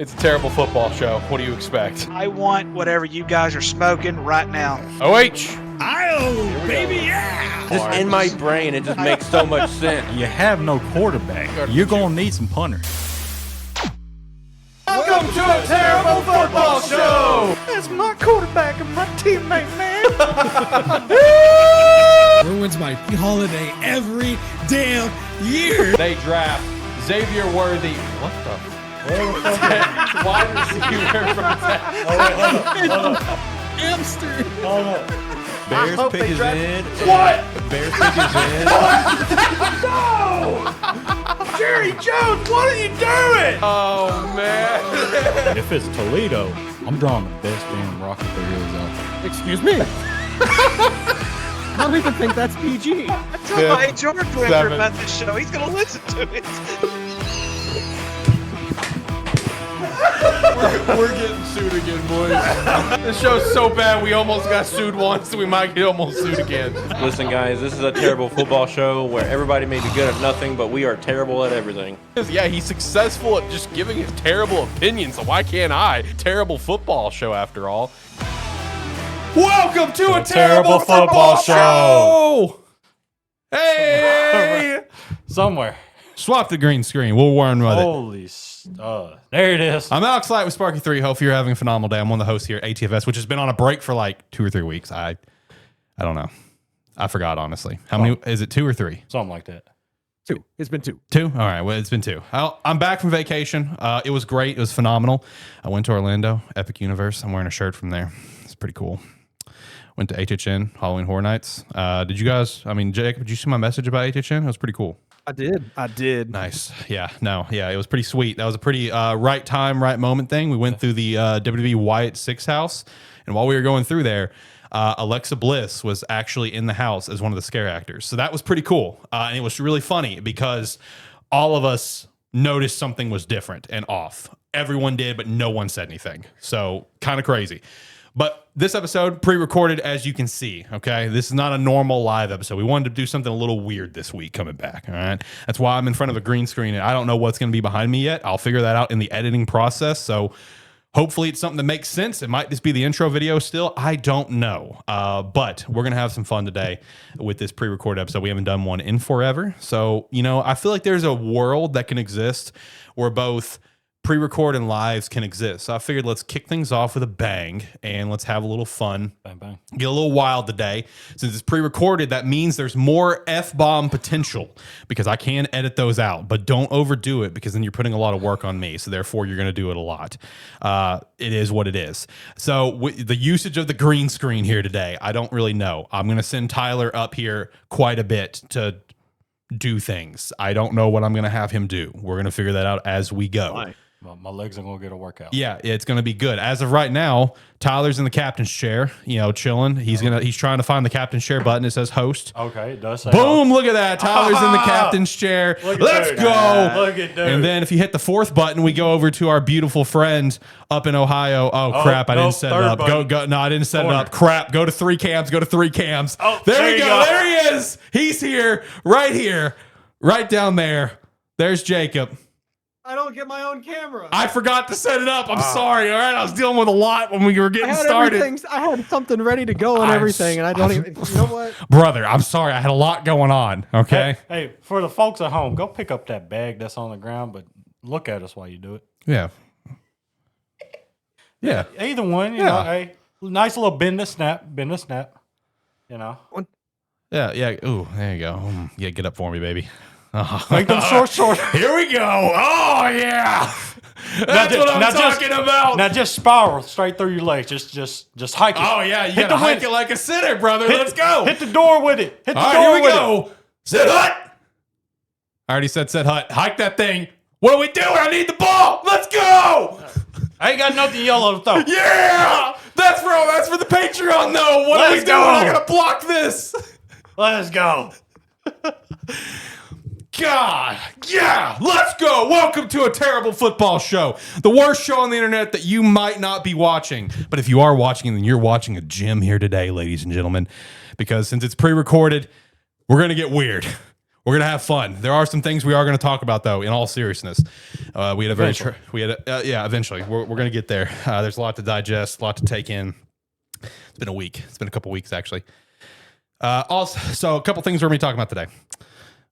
It's a terrible football show. What do you expect? I want whatever you guys are smoking right now. OH! Oh, baby, yeah! Just in my brain, it just makes so much sense. You have no quarterback. You're going to need some punters. Welcome to a terrible football show! That's my quarterback and my teammate, man. Ruins my holiday every damn year. They draft Xavier Worthy. What the? Wide receiver from Texas. Hamster. Bears pick is in. What? Bears pick is in. No! Jerry Jones, what are you doing? Oh, man. If it's Toledo, I'm drawing the best damn Rocky Burritos out there. Excuse me. I don't even think that's PG. I told my HR director about this show. He's going to listen to it. We're getting sued again, boys. This show's so bad we almost got sued once, so we might get almost sued again. Listen, guys, this is a terrible football show where everybody may be good at nothing, but we are terrible at everything. Yeah, he's successful at just giving his terrible opinions, so why can't I? Terrible football show, after all. Welcome to a terrible football show! Hey! Somewhere. Swap the green screen. We'll warn with it. Holy there it is. I'm Alex Light with Sparky3. Hope you're having a phenomenal day. I'm one of the hosts here at ATFS, which has been on a break for like 2 or 3 weeks. I don't know. I forgot, honestly. How many? Is it 2 or 3? Something like that. 2. It's been 2. 2? All right. Well, it's been 2. I'm back from vacation. It was great. It was phenomenal. I went to Orlando, Epic Universe. I'm wearing a shirt from there. It's pretty cool. Went to HHN, Halloween Horror Nights. Did you guys, Jacob, did you see my message about HHN? It was pretty cool. I did. Nice. Yeah. It was pretty sweet. That was a pretty right time, right moment thing. We went through the WWE Wyatt 6 house, and while we were going through there, Alexa Bliss was actually in the house as one of the scare actors. So that was pretty cool. And it was really funny because all of us noticed something was different and off. Everyone did, but no one said anything. So kind of crazy. But this episode, pre-recorded, as you can see, okay? This is not a normal live episode. We wanted to do something a little weird this week coming back, all right? That's why I'm in front of a green screen, and I don't know what's going to be behind me yet. I'll figure that out in the editing process, so hopefully it's something that makes sense. It might just be the intro video still. I don't know. But we're going to have some fun today with this pre-recorded episode. We haven't done one in forever. So, I feel like there's a world that can exist where both pre-record and lives can exist. So I figured let's kick things off with a bang and let's have a little fun. Bang, bang. Get a little wild today. Since it's pre-recorded, that means there's more F-bomb potential because I can edit those out, but don't overdo it because then you're putting a lot of work on me. So therefore you're going to do it a lot. It is what it is. So the usage of the green screen here today, I don't really know. I'm going to send Tyler up here quite a bit to do things. I don't know what I'm going to have him do. We're going to figure that out as we go. Right. Well, my legs are going to get a workout. Yeah, it's going to be good. As of right now, Tyler's in the captain's chair, chilling. He's trying to find the captain's chair button. It says host. Okay, it does say Boom, host. look at that. Tyler's in the captain's chair. Let's go. Look at dude. And then if you hit the 4th button, we go over to our beautiful friend up in Ohio. Oh crap, I didn't set it up. Go. No, I didn't set it up. Crap, go to 3 cams. Go to 3 cams. Oh, there we go. There he is. He's here, right down there. There's Jacob. I don't get my own camera. I forgot to set it up. I'm sorry. All right, I was dealing with a lot when we were getting started. I had something ready to go and everything, and I don't even. You know what, brother? I'm sorry. I had a lot going on. Okay. Hey, for the folks at home, go pick up that bag that's on the ground, but look at us while you do it. Yeah. Either one. You know, hey, nice little bend the snap. You know. Yeah. Ooh, there you go. Yeah, get up for me, baby. Make them short. Here we go. Oh yeah. That's what I'm talking about. Now just spiral straight through your legs. Just hike it. Oh yeah, you gotta hike it like a sitter, brother. Let's go. Hit the door with it. Hit the door here we with go. it. Set hut. I already said set hut. Hike that thing. What are we doing? I need the ball. Let's go. I ain't got nothing yellow to throw. Yeah. That's for the Patreon though. What are we doing? I gotta block this. Let's go. God, yeah, let's go. Welcome to a terrible football show. The worst show on the internet that you might not be watching. But if you are watching, then you're watching a gem here today, ladies and gentlemen. Because since it's pre-recorded, we're going to get weird. We're gonna have fun. There are some things we are gonna talk about, though. In all seriousness, we had a very eventually we're gonna get there. There's a lot to digest, a lot to take in. It's been a week. It's been a couple weeks actually. So a couple things we're gonna be talking about today.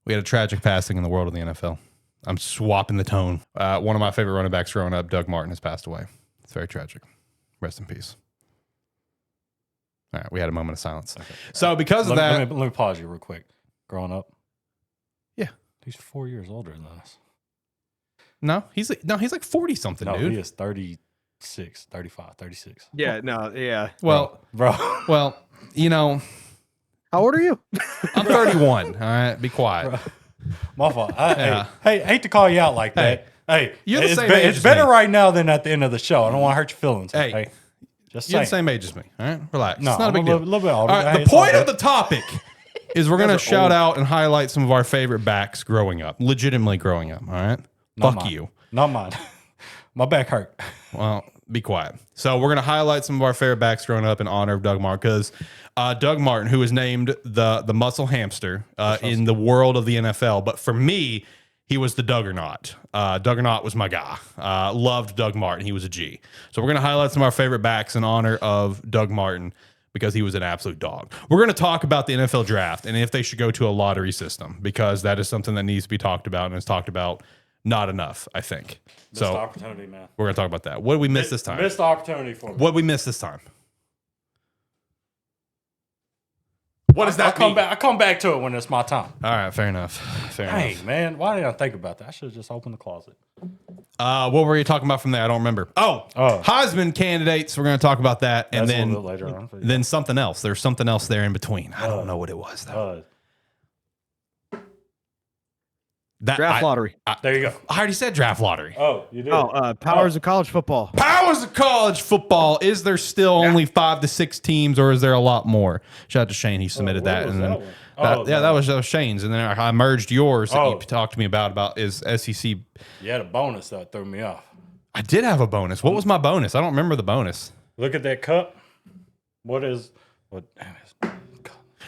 We had a tragic passing in the world of the NFL. I'm swapping the tone. One of my favorite running backs growing up, Doug Martin, has passed away. It's very tragic. Rest in peace. All right, we had a moment of silence. Okay. So because of that, let me pause you real quick. Growing up, yeah, he's 4 years older than us. No, he's like 40 something, no, dude. He is 36, 35, 36. Yeah, no, yeah. Well, bro. Well, you know, How old are you? I'm 31. All right, be quiet. Bro. My fault. Hey, hate to call you out like that. Hey, you're the same age it's as better me. right now than at the end of the show. I don't want to hurt your feelings. Hey, just you're saying. the same age as me. All right, relax. No, it's not a big deal. A little bit older. All right, Hey, the point all of the topic is we're going to shout out and highlight some of our favorite backs growing up, legitimately growing up. All right, fuck you. Not mine. My back hurt. Well, be quiet. So we're going to highlight some of our favorite backs growing up in honor of Doug Martin, because Doug Martin, who was named the muscle hamster in the world of the NFL, but for me, he was the Duggernaut. Duggernaut was my guy. Loved Doug Martin. He was a G. So we're going to highlight some of our favorite backs in honor of Doug Martin because he was an absolute dog. We're going to talk about the NFL draft and if they should go to a lottery system, because that is something that needs to be talked about and is talked about not enough, I think. Missed opportunity, man. We're going to talk about that. What did we miss this time? Missed opportunity for me. What did we miss this time? What does that mean? I come back to it when it's my time. All right, fair enough. Hey, man, why didn't I think about that? I should have just opened the closet. What were you talking about from there? I don't remember. Heisman candidates. We're going to talk about that, and That's then a little bit later on. then something else. There's something else there in between. I don't know what it was though. Draft lottery. There you go. I already said draft lottery. Oh, you did. Powers of college football. Powers of college football. Is there still only 5 to 6 teams, or is there a lot more? Shout out to Shane. He submitted that, and then that was Shane's, and then I merged yours that you talked to me about is SEC. You had a bonus that threw me off. I did have a bonus. What was my bonus? I don't remember the bonus. Look at that cup. What?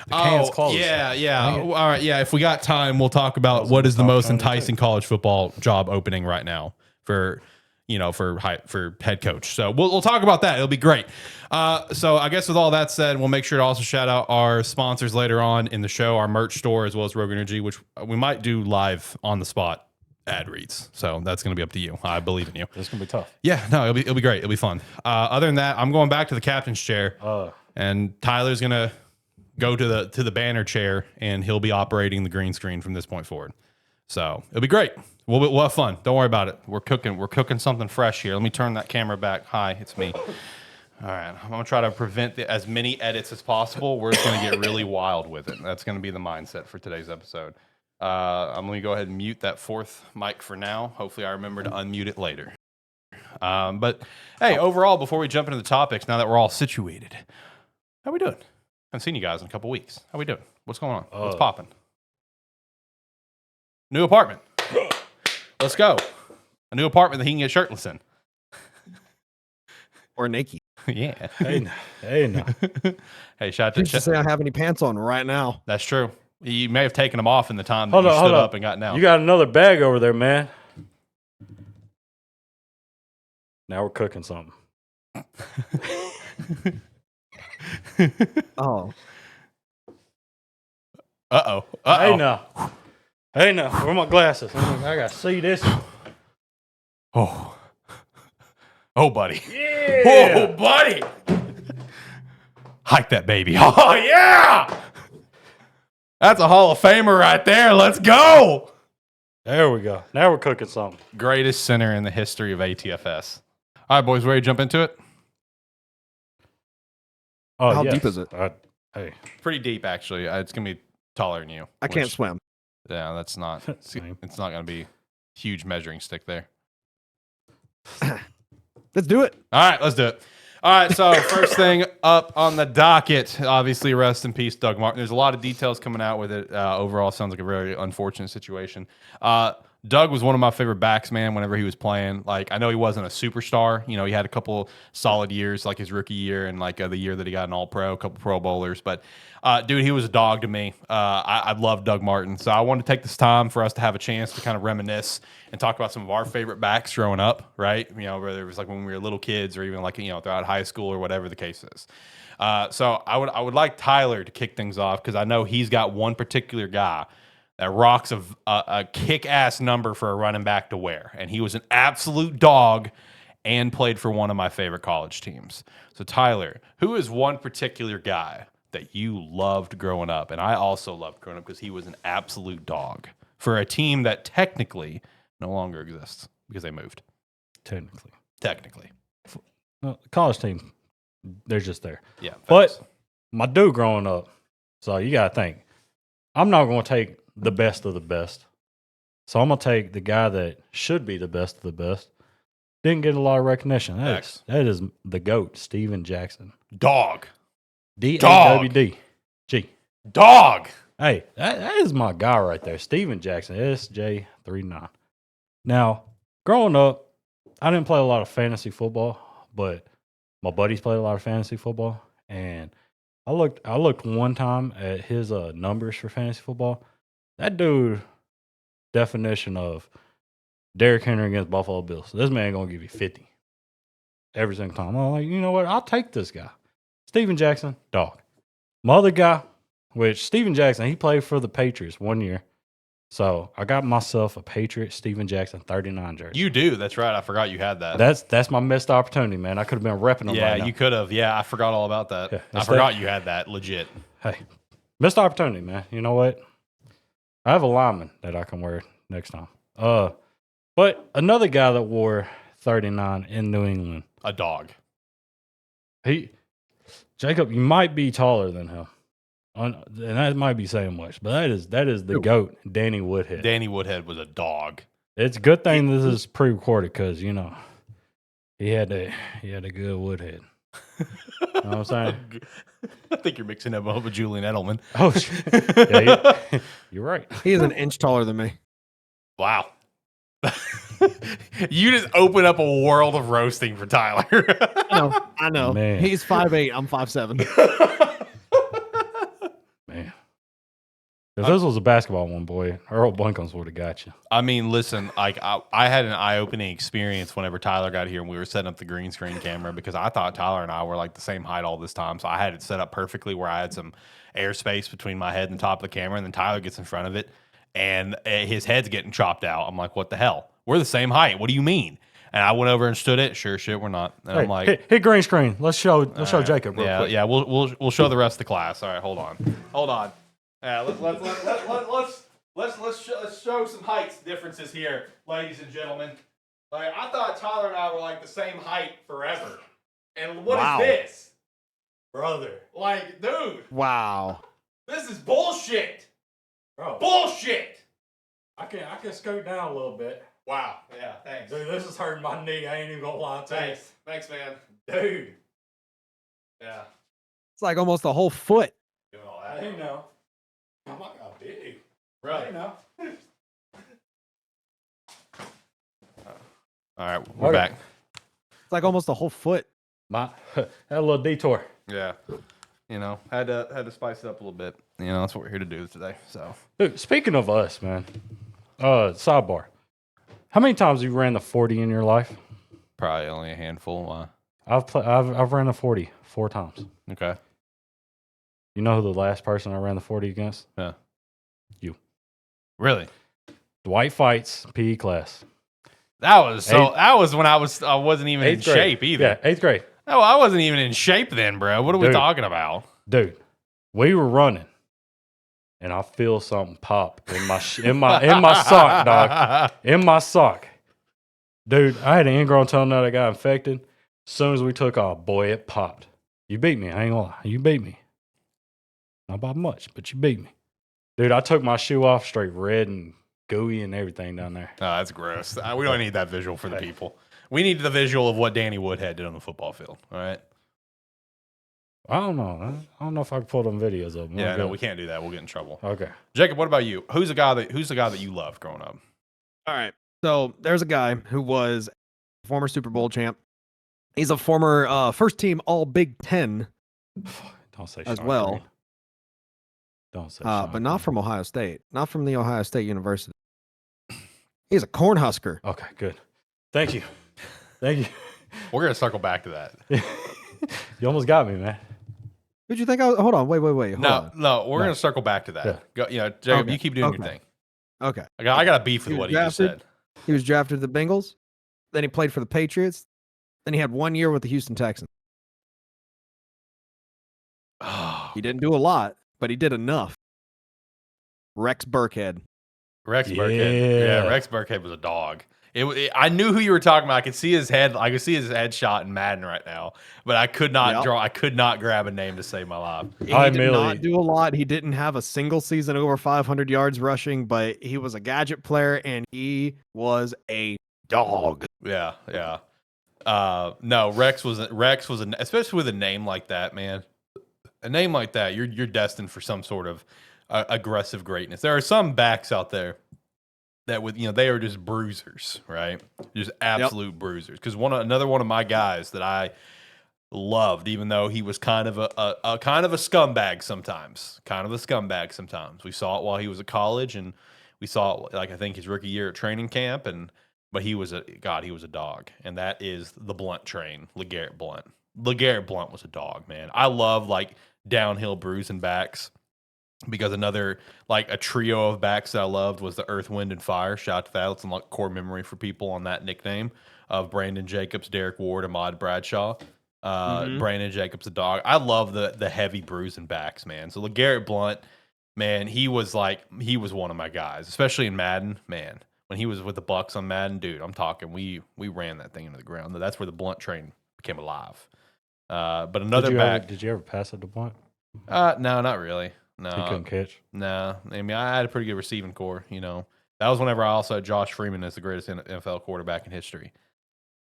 The can's closed. Yeah. All right, yeah. If we got time, we'll talk about what is the most enticing college football job opening right now for head coach. So we'll talk about that. It'll be great. So I guess with all that said, we'll make sure to also shout out our sponsors later on in the show, our merch store, as well as Rogue Energy, which we might do live on the spot ad reads. So that's going to be up to you. I believe in you. It's going to be tough. Yeah, no, it'll be great. It'll be fun. Other than that, I'm going back to the captain's chair, and Tyler's going to go to the banner chair, and he'll be operating the green screen from this point forward. So it'll be great. We'll have fun. Don't worry about it. We're cooking something fresh here. Let me turn that camera back. Hi, it's me. All right, I'm gonna try to prevent as many edits as possible. We're just gonna get really wild with it. That's gonna be the mindset for today's episode. I'm gonna go ahead and mute that fourth mic for now. Hopefully, I remember to unmute it later. But hey, overall, before we jump into the topics, now that we're all situated, how we doing? I haven't seen you guys in a couple weeks. How we doing? What's going on? What's popping? New apartment. Let's go. A new apartment that he can get shirtless in. Or naked. Yeah. Hey, no. Hey, shout out You should say I don't have any pants on right now. That's true. You may have taken them off in the time that you stood up and got down. You got another bag over there, man. Now we're cooking something. Oh. Uh-oh. Hey, now. Where are my glasses? I got to see this. Oh, buddy. Yeah. Oh, buddy. Hike that baby. Oh, yeah. That's a Hall of Famer right there. Let's go. There we go. Now we're cooking something. Greatest center in the history of ATFS. All right, boys, ready to jump into it? Oh, How deep is it? Hey. Pretty deep, actually. It's going to be taller than you. I can't swim. Yeah, that's not. It's not going to be a huge measuring stick there. Let's do it. All right, let's do it. All right, so first thing up on the docket, obviously, rest in peace, Doug Martin. There's a lot of details coming out with it. Overall, sounds like a very unfortunate situation. Doug was one of my favorite backs, man, whenever he was playing. Like, I know he wasn't a superstar. You know, he had a couple solid years, like his rookie year and like the year that he got an all-pro, a couple Pro Bowlers. But, dude, he was a dog to me. I love Doug Martin. So I wanted to take this time for us to have a chance to kind of reminisce and talk about some of our favorite backs growing up, right? You know, whether it was like when we were little kids or even like, you know, throughout high school or whatever the case is. So I would like Tyler to kick things off because I know he's got one particular guy that rocks a kick-ass number for a running back to wear. And he was an absolute dog and played for one of my favorite college teams. So, Tyler, who is one particular guy that you loved growing up? And I also loved growing up because he was an absolute dog for a team that technically no longer exists because they moved. Technically. No, the college team, they're just there. Yeah. But my dude growing up, so you got to think, I'm not going to take the best of the best. So I'm going to take the guy that should be the best of the best. Didn't get a lot of recognition. That is the GOAT, Steven Jackson. Dog. D-A-W-D. G. Dog. Hey, that is my guy right there. Steven Jackson, SJ39. Now, growing up, I didn't play a lot of fantasy football, but my buddies played a lot of fantasy football. And I looked one time at his numbers for fantasy football. That dude, definition of Derrick Henry against Buffalo Bills. So this man gonna give you 50 every single time. I'm like, you know what? I'll take this guy. Steven Jackson, dog. My other guy, which Steven Jackson, he played for the Patriots 1 year. So I got myself a Patriot Steven Jackson 39 jersey. You do. That's right. I forgot you had that. That's my missed opportunity, man. I could have been repping him. Yeah, right now. you could have. Yeah, I forgot all about that. Yeah, I forgot you had that. Legit. Hey, missed opportunity, man. You know what? I have a lineman that I can wear next time. But another guy that wore 39 in New England. A dog. Jacob, you might be taller than him. And that might be saying much, but that is the GOAT, Danny Woodhead. Danny Woodhead was a dog. It's a good thing this is pre-recorded because, you know, he had a good Woodhead. You know what I'm saying? I think you're mixing him up with Julian Edelman. Oh, yeah, you're right. He is an inch taller than me. Wow. You just open up a world of roasting for Tyler. I know. Man. He's 5'8", I'm 5'7". Man. If this was a basketball one, boy, Earl Bunkums would have got you. I mean, listen, like I had an eye-opening experience whenever Tyler got here and we were setting up the green screen camera because I thought Tyler and I were like the same height all this time. So I had it set up perfectly where I had some airspace between my head and the top of the camera, and then Tyler gets in front of it and his head's getting chopped out. I'm like, what the hell? We're the same height. What do you mean? And I went over and stood it. Sure shit, we're not. And I'm like, hit green screen. Let's show Jacob real quick. Yeah, we'll show the rest of the class. All right, hold on. Yeah, let's show some height differences here, ladies and gentlemen. Like, I thought Tyler and I were like the same height forever, and what is this, brother? Like, dude, Wow. this is bullshit. Bro, Bullshit. I can scoot down a little bit. Wow. Yeah. Thanks. Dude, this is hurting my knee. I ain't even gonna lie to you. Thanks, man. Dude. Yeah. It's like almost a whole foot. Doing all I that. didn't know. Oh my God, big. I Right. didn't know. All right, we're Okay. back. It's like almost a whole foot. Had a little detour. Yeah. You know, had to spice it up a little bit. You know, that's what we're here to do today. So, Dude, speaking of us, man. Sidebar. How many times have you ran the 40 in your life? probably only a handful. Why? I've ran the 40 4 times. Okay. You know who the last person I ran the 40 against? Yeah. You. Really? Dwight Fights, PE class. That was when I wasn't even in 8th grade. shape either. Yeah, 8th grade. No, I wasn't even in shape then, bro. What are we Dude. talking about? Dude, we were running, and I feel something pop in my sock, dog. In my sock. Dude, I had an ingrown toenail that got infected. As soon as we took off, boy, it popped. You beat me. I ain't gonna lie. You beat me. Not by much, but you beat me. Dude, I took my shoe off straight red and gooey and everything down there. Oh, that's gross. We don't need that visual for the people. We need the visual of what Danny Woodhead did on the football field. All right. I don't know. I don't know if I can pull them videos up. Yeah, no, we can't do that. We'll get in trouble. Okay. Jacob, what about you? Who's the guy that you loved growing up? All right. So there's a guy who was a former Super Bowl champ. He's a former first team All Big Ten Don't say as Sean well, Green. Don't say Sean but not Green. from Ohio State. Not from the Ohio State University. He's a Cornhusker. Okay, good. Thank you. Thank you. We're gonna circle back to that. You almost got me, man. Who'd you think? Hold on. Wait. Hold on. No, we're gonna circle back to that. Yeah. Go, Jacob, Okay. you keep doing your Okay. thing. Okay. I got a beef with He was what he just drafted. said. He was drafted to the Bengals. Then he played for the Patriots. Then he had 1 year with the Houston Texans. Oh, He didn't do a lot, but he did enough. Rex Burkhead. Rex Burkhead. Yeah, Rex Burkhead was a dog. I knew who you were talking about. I could see his head. I could see his headshot in Madden right now, but I could not draw. I could not grab a name to save my life. He did not do a lot. He didn't have a single season over 500 yards rushing, but he was a gadget player and he was a dog. Yeah. No, Rex was especially with a name like that, man. A name like that, you're destined for some sort of aggressive greatness. There are some backs out there that they are just bruisers, right? Just absolute bruisers. Because another one of my guys that I loved, even though he was kind of a kind of a scumbag sometimes. We saw it while he was at college, and we saw it I think his rookie year at training camp, but he was a dog, and that is the Blunt train, LeGarrette Blunt. LeGarrette Blunt was a dog, man. I love downhill bruising backs. Because another a trio of backs that I loved was the Earth, Wind, and Fire. Shout out to that. It's a core memory for people on that nickname of Brandon Jacobs, Derek Ward, Ahmad Bradshaw. Brandon Jacobs, a dog. I love the heavy bruising backs, man. So LeGarrette Blunt, man, he was one of my guys, especially in Madden, man. When he was with the Bucks on Madden, dude, I'm talking, we ran that thing into the ground. That's where the Blunt train became alive. But another back. Did you ever pass it to Blunt? No, not really. No, He couldn't catch. No, I mean I had a pretty good receiving core. That was whenever I also had Josh Freeman as the greatest NFL quarterback in history.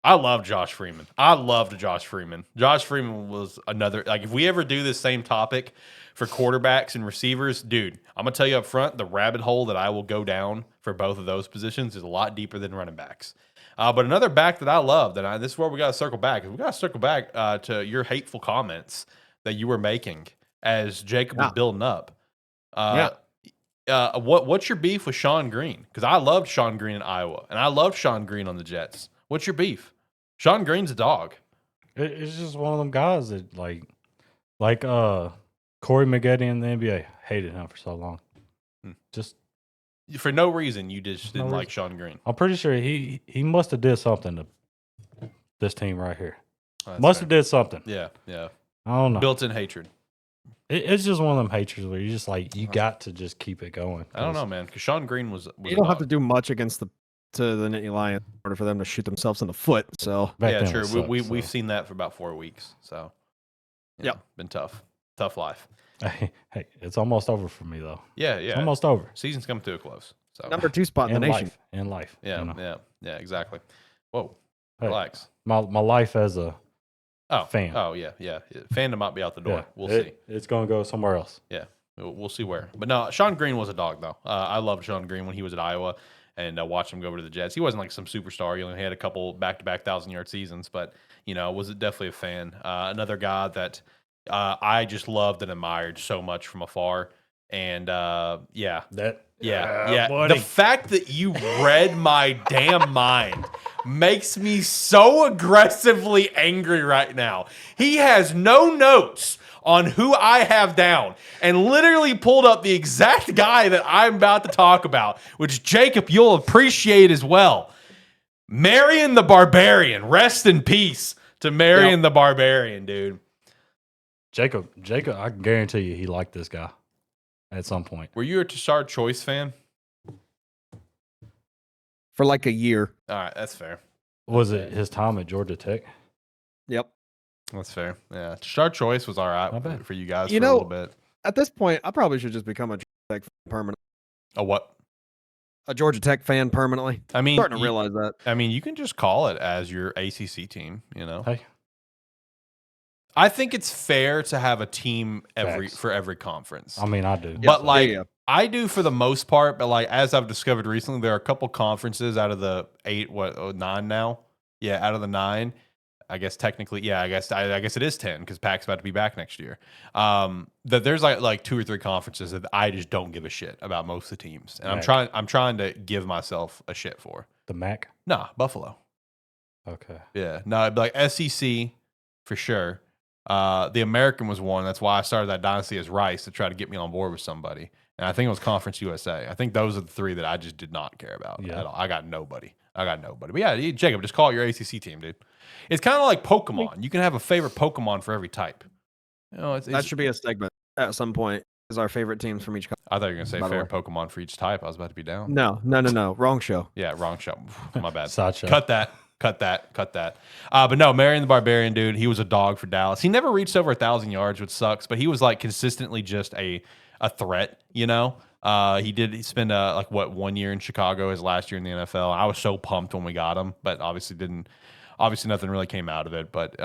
I love Josh Freeman. Josh Freeman was another. If we ever do this same topic for quarterbacks and receivers, dude, I'm gonna tell you up front, the rabbit hole that I will go down for both of those positions is a lot deeper than running backs. But another back that I loved, and this is where we got to circle back. We got to circle back to your hateful comments that you were making as Jacob was building up. What's your beef with Sean Green? Because I loved Sean Green in Iowa, and I loved Sean Green on the Jets. What's your beef? Sean Green's a dog. It's just one of them guys that like Corey Maggette in the NBA. Hated him for so long. Just for no reason, you just didn't like Sean Green. I'm pretty sure he must have did something to this team right here. Must have did something. Yeah. I don't know. Built-in hatred. It's just one of them hatreds where you just you got to just keep it going. I don't know, man. Because Sean Green was you don't have to do much against the Nittany Lions in order for them to shoot themselves in the foot. So yeah, true. We've seen that for about 4 weeks. So been tough life. Hey, it's almost over for me though. Yeah, it's almost over. Season's coming to a close. So number 2 spot in the nation. In life. Yeah, exactly. Whoa, hey, relax. My life as a fan. Oh yeah. Fandom might be out the door. Yeah, we'll see. It's gonna go somewhere else. Yeah, we'll see where. But no, Sean Green was a dog though. I loved Sean Green when he was at Iowa, and watched him go over to the Jets. He wasn't some superstar. He only had a couple back-to-back 1,000-yard seasons, but was definitely a fan. Another guy that I just loved and admired so much from afar. And the fact that you read my damn mind makes me so aggressively angry right now. He has no notes on who I have down and literally pulled up the exact guy that I'm about to talk about, which Jacob, you'll appreciate as well. Marion the Barbarian. Rest in peace to Marion the Barbarian, dude. Jacob, I can guarantee you he liked this guy at some point. Were you a Tashard Choice fan? For a year. All right, that's fair. Was it his time at Georgia Tech? Yep. That's fair. Yeah. Tashard Choice was all right for you guys for a little bit. At this point, I probably should just become a Georgia Tech fan permanently. A what? A Georgia Tech fan permanently. I mean, I'm starting to realize that. I mean, you can just call it as your ACC team, Hey. I think it's fair to have a team Facts. for every conference. I mean, I do. But like yeah. I do for the most part, but like as I've discovered recently, there are a couple conferences out of the 9 now. Yeah, out of the 9. I guess technically, yeah, I guess it is 10 because Pac's about to be back next year. That there's like 2 or 3 conferences that I just don't give a shit about most of the teams. And I'm trying to give myself a shit for. The MAC? Nah, Buffalo. Okay. Yeah. No, it'd be like SEC for sure. The American was one. That's why I started that dynasty as Rice to try to get me on board with somebody. And I think it was Conference USA. I think those are the 3 that I just did not care about at all. I got nobody. But yeah, Jacob, just call it your ACC team, dude. It's kind of like Pokemon. You can have a favorite Pokemon for every type. You know, That should be a segment at some point. Is our favorite teams from each country. I thought you were going to say favorite Pokemon for each type. I was about to be down. No. Wrong show. Yeah, wrong show. My bad. Sideshow. Cut that. But no, Marion the Barbarian, dude, he was a dog for Dallas. He never reached over 1,000 yards, which sucks, but he was like consistently just a threat, you know? He did spend 1 year in Chicago, his last year in the NFL. I was so pumped when we got him, but obviously nothing really came out of it. But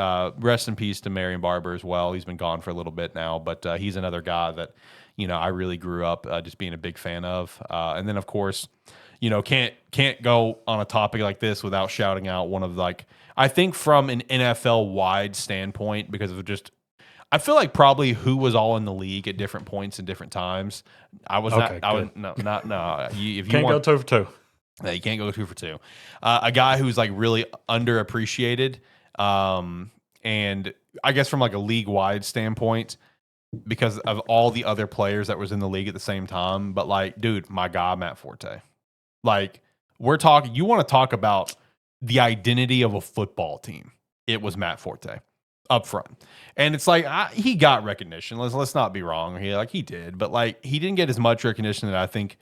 rest in peace to Marion Barber as well. He's been gone for a little bit now, but he's another guy that, you know, I really grew up just being a big fan of. And then of course, you know, can't go on a topic like this without shouting out one of I think from an NFL wide standpoint, because of just, I feel like probably who was all in the league at different points and different times. If you Can't go 2 for 2. no, you can't go 2 for 2. A guy who's like really underappreciated, and I guess from like a league wide standpoint, because of all the other players that was in the league at the same time. But like, dude, my guy Matt Forte. Like, you want to talk about the identity of a football team. It was Matt Forte up front. And it's like, he got recognition. Let's not be wrong. He did, but like, he didn't get as much recognition that I think,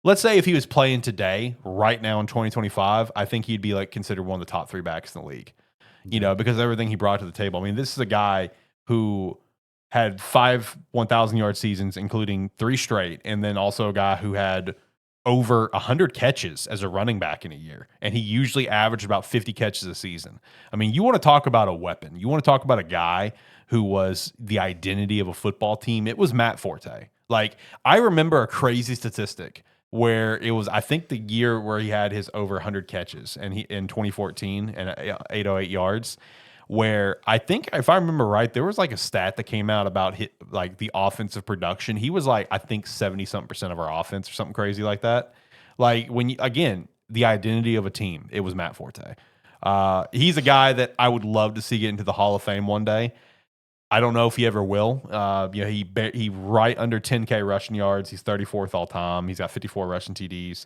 let's say if he was playing today, right now in 2025, I think he'd be like considered one of the top 3 backs in the league, you know, because of everything he brought to the table. I mean, this is a guy who had 5 1,000-yard seasons, including 3 straight. And then also a guy who had over 100 catches as a running back in a year. And he usually averaged about 50 catches a season. I mean, you want to talk about a weapon. You want to talk about a guy who was the identity of a football team. It was Matt Forte. Like, I remember a crazy statistic where it was, I think the year where he had his over 100 catches and in 2014 and 808 yards, where I think, if I remember right, there was like a stat that came out about like the offensive production. He was like, I think 70-something% of our offense or something crazy like that. Like, again, the identity of a team, it was Matt Forte. He's a guy that I would love to see get into the Hall of Fame one day. I don't know if he ever will. You know, he right under 10K rushing yards. He's 34th all time. He's got 54 rushing TDs.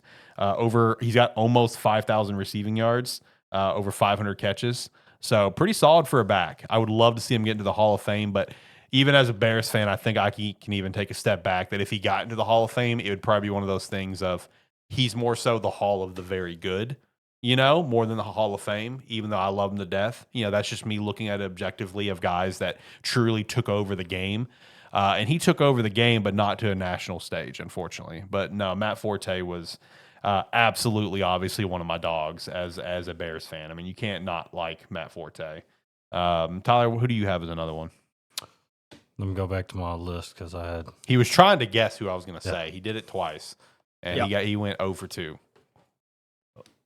He's got almost 5,000 receiving yards, over 500 catches. So pretty solid for a back. I would love to see him get into the Hall of Fame, but even as a Bears fan, I think I can even take a step back that if he got into the Hall of Fame, it would probably be one of those things of he's more so the Hall of the very good, you know, more than the Hall of Fame, even though I love him to death. You know, that's just me looking at it objectively of guys that truly took over the game. And he took over the game, but not to a national stage, unfortunately. But no, Matt Forte was absolutely, obviously, one of my dogs as a Bears fan. I mean, you can't not like Matt Forte. Tyler, who do you have as another one? Let me go back to my list because He was trying to guess who I was going to say. He did it twice, and he went 0 for 2.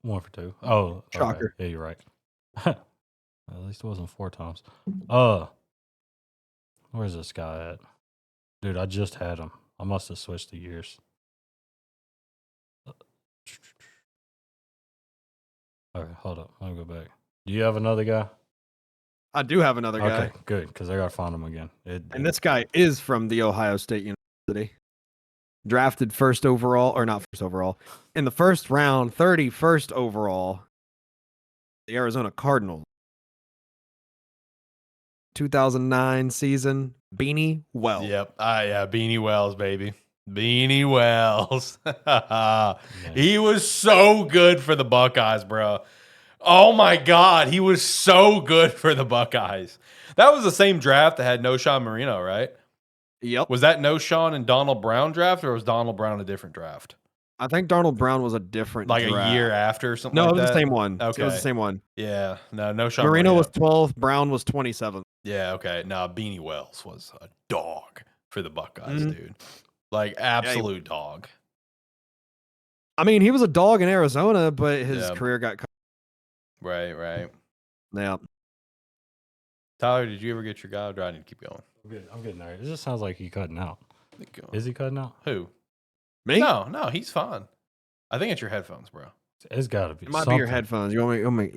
1 for 2. Oh, shocker. Okay. Yeah, you're right. At least it wasn't 4 times. Where's this guy at? Dude, I just had him. I must have switched the years. Okay, hold up. Let me go back. Do you have another guy? I do have another guy. Okay, good, because I got to find him again. And this guy is from the Ohio State University. Drafted first overall, or not first overall, in the first round, 31st overall, the Arizona Cardinals. 2009 season, Beanie Wells. Yep. Yeah, Beanie Wells, baby. Beanie Wells. He was so good for the Buckeyes, bro. Oh my God, he was so good for the Buckeyes. That was the same draft that had Noshawn Marino, right? Yep. Was that Noshawn and Donald Brown draft, or was Donald Brown a different draft? I think Darnold Brown was a different Like draft. a year after or something No, like it was that? the same one. Okay. It was the same one. Yeah. No Sean Marino was 12th. Brown was 27th. Yeah, okay. No, Beanie Wells was a dog for the Buckeyes, Mhm. dude. Like, absolute dog. I mean, he was a dog in Arizona, but his Yeah. career got cut. Right. Yeah. Tyler, did you ever get your guy? Or do I need to keep going? I'm getting there. It just sounds like he's cutting out. Keep going. Is he cutting out? Who? Me? No, he's fine. I think it's your headphones, bro. It's got to be. It might be your headphones. You want me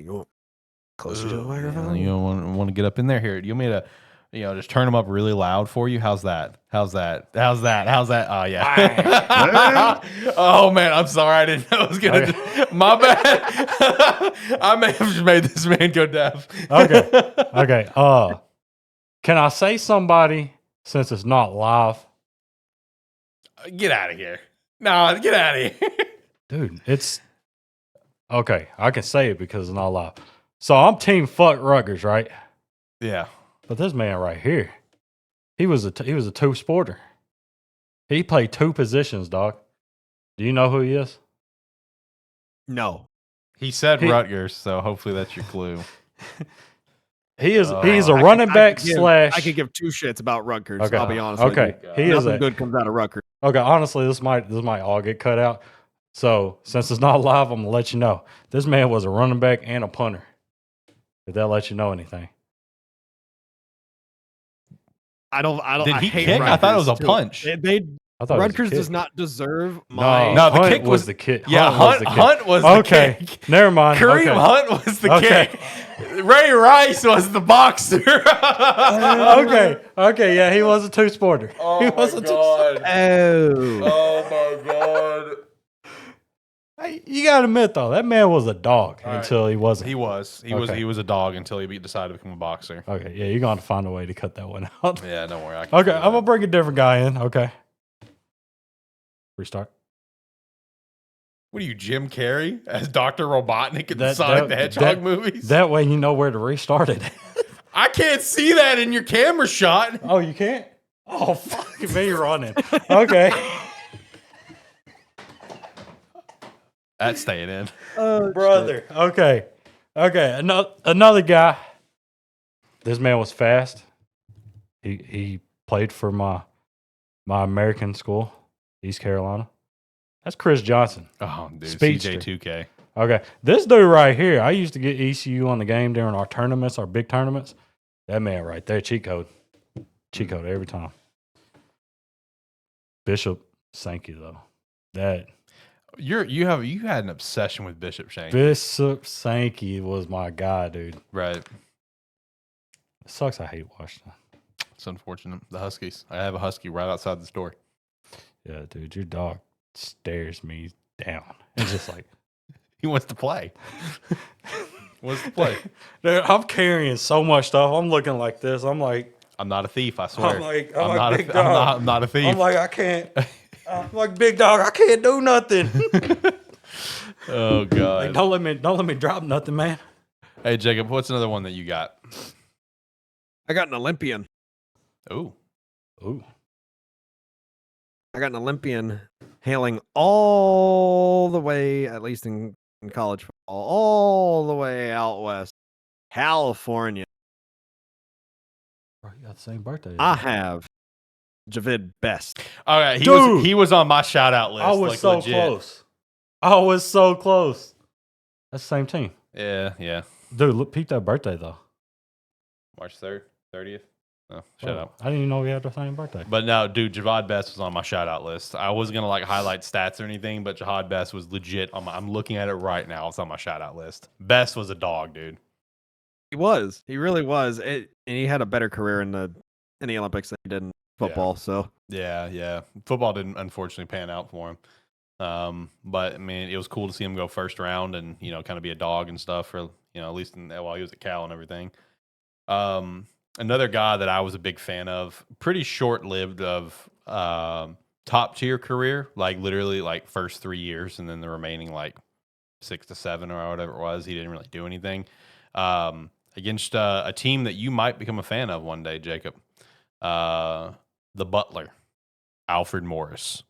closer to the microphone? You don't want to get up in there here. You want me to, just turn them up really loud for you? How's that? Oh, yeah. Oh, man. I'm sorry. I didn't know it was going to. My bad. I may have just made this man go deaf. Okay. Can I say somebody since it's not live? Get out of here. No, get out of here. Dude, it's okay. I can say it because it's not live. So I'm team fuck Rutgers, right? Yeah. But this man right here, he was a two sporter. He played two positions, dog. Do you know who he is? No. He said Rutgers, so hopefully that's your clue. He's a running back slash. I could give two shits about Rutgers. Okay. I'll be honest. Okay, with you. Nothing good comes out of Rutgers. Okay, honestly, this might all get cut out. So since it's not live, I'm gonna let you know. This man was a running back and a punter. If that lets you know anything. I don't. Did I he hate kick? I thought it was a Rutgers, too. punch. I thought Rutgers it was a kick. does not deserve my. No, the Hunt kick was the kick. Yeah, Hunt was the okay. kick. Never mind. Kareem okay. Hunt was the Okay. kick. Ray Rice was the boxer. Okay, yeah, he was a two sporter. Oh he my was a god. Oh. Oh my god. Hey, you gotta admit though, that man was a dog until he wasn't. He was a dog until he decided to become a boxer. Okay, yeah, you're gonna have to find a way to cut that one out. Yeah, don't worry. Okay, I'm gonna bring a different guy in. Okay. Restart. What are you, Jim Carrey as Dr. Robotnik in the Sonic the Hedgehog movies? That way you know where to restart it. I can't see that in your camera shot. Oh, you can't? Oh, fuck me running. Okay. That's staying in. Brother. Okay. Another guy. This man was fast. He played for my American school, East Carolina. That's Chris Johnson. Oh, dude. Speedster. CJ2K. Okay. This dude right here, I used to get ECU on the game during our tournaments, our big tournaments. That man right there, cheat code. Cheat code every time. Bishop Sankey, though. That You had an obsession with Bishop Shank. Bishop Sankey was my guy, dude. Right. It sucks I hate Washington. It's unfortunate. The Huskies. I have a Husky right outside the store. Yeah, dude, your dog stares me down. It's just like He wants to play. Wants to play. dude, I'm carrying so much stuff. I'm looking like this. I'm like, I'm not a thief, I swear. I'm like not big a, dog. I'm not a thief. I'm like, I can't. I'm like big dog. I can't do nothing. Oh god. Like, don't let me drop nothing, man. Hey Jacob, what's another one that you got? I got an Olympian. Ooh. I got an Olympian hailing all the way, at least in college football, all the way out west, California. Bro, you got the same birthday. I have Javid Best. All right, Dude. he was on my shout out list. I was like, so legit. close. I was so close. That's the same team. Yeah. Dude, look, peep that birthday, though. March 3rd, 30th. Oh, shut up. I didn't even know we had the same birthday. But no, dude, Javad Best was on my shout out list. I wasn't gonna like highlight stats or anything, but Javad Best was legit on my. I'm looking at it right now. It's on my shout out list. Best was a dog, dude. He was. He really was. And he had a better career in the Olympics than he did in football. So Yeah. Football didn't unfortunately pan out for him. But I mean, it was cool to see him go first round and kind of be a dog and stuff for at least while he was at Cal and everything. Another guy that I was a big fan of, pretty short lived of top tier career, like literally like first 3 years, and then the remaining like 6 to 7 or whatever it was, he didn't really do anything. Against a team that you might become a fan of one day, Jacob. The Butler, Alfred Morris.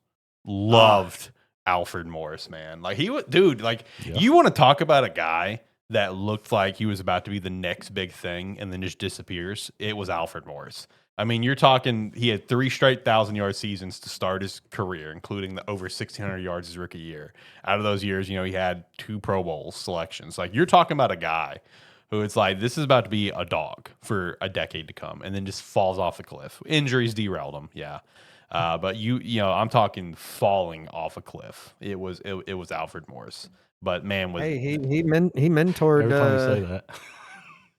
Loved Alfred Morris, man. Like he was, dude. Like you want to talk about a guy that looked like he was about to be the next big thing and then just disappears. It was Alfred Morris. I mean, you're talking. He had 3 straight 1,000-yard seasons to start his career, including the over 1,600 yards his rookie year. Out of those years, he had 2 Pro Bowl selections. Like you're talking about a guy who it's like this is about to be a dog for a decade to come, and then just falls off the cliff. Injuries derailed him, yeah. But I'm talking falling off a cliff. It was Alfred Morris. But man, was he mentored. Every time you say that.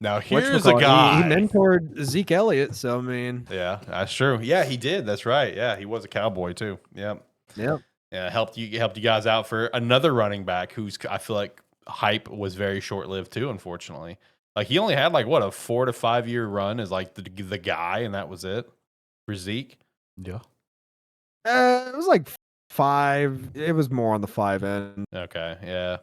Now here's a whatchamacallit, guy. He mentored Zeke Elliott. So I mean, Yeah, that's true. Yeah, he did. That's right. Yeah, he was a Cowboy too. Yep. yeah. Yeah, helped you guys out for another running back who's I feel like hype was very short lived too. Unfortunately, like he only had like what a 4 to 5 year run as like the guy, and that was it for Zeke. Yeah. It was like 5. It was more on the 5 end. Okay, yeah.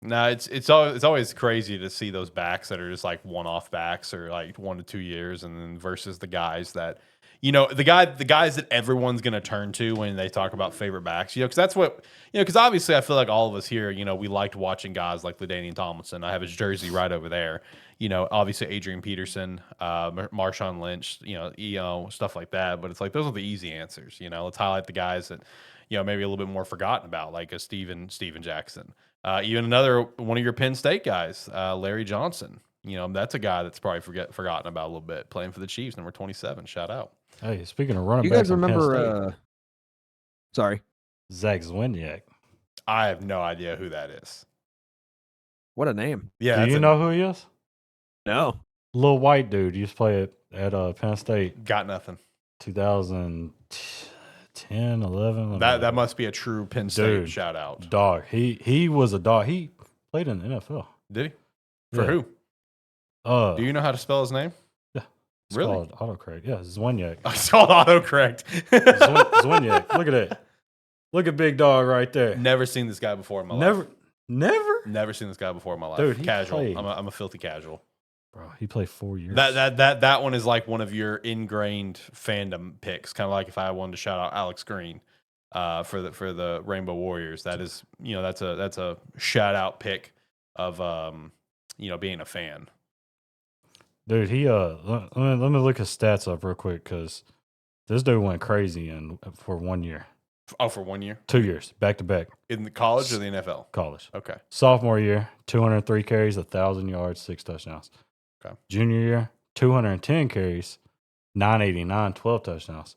No, it's always crazy to see those backs that are just like one-off backs or like 1 to 2 years, and then versus the guys that, the guys that everyone's gonna turn to when they talk about favorite backs, because that's what, because obviously I feel like all of us here, we liked watching guys like LaDainian Tomlinson. I have his jersey right over there. Obviously Adrian Peterson, Marshawn Lynch, stuff like that. But it's like those are the easy answers. Let's highlight the guys that, maybe a little bit more forgotten about, like a Steven Jackson. Even another one of your Penn State guys, Larry Johnson. That's a guy that's probably forgotten about a little bit, playing for the Chiefs, number 27. Shout out. Hey, speaking of running You backs, guys remember? Sorry, Zach Zwiniak. I have no idea who that is. what a name. Yeah, Do you know who he is? No, Little white dude. He used to play at Penn State. got nothing. 2010, 11. That must be a true Penn State Dude, shout out. Dog. He was a dog. He played in the NFL. Did he? For Yeah. who? Do Do you know how to spell his name? It's Really? called autocorrect. Yeah, Zwiniak. I saw autocorrect. Zwiniak. Look at that. Look at big dog right there. Never seen this guy before in my life. Never. Never seen this guy before in my life. Dude, he Casual. played. I'm a filthy casual. Bro, he played 4 years. That one is like one of your ingrained fandom picks. Kind of like if I wanted to shout out Alex Green for the Rainbow Warriors. That is, that's a shout out pick of being a fan. Dude, he let me look his stats up real quick because this dude went crazy for 1 year. Oh, for 1 year? 2 years, back to back. In the college or the NFL? College. Okay. Sophomore year, 203 carries, 1,000 yards, 6 touchdowns. Okay. Junior year, 210 carries, 989, 12 touchdowns.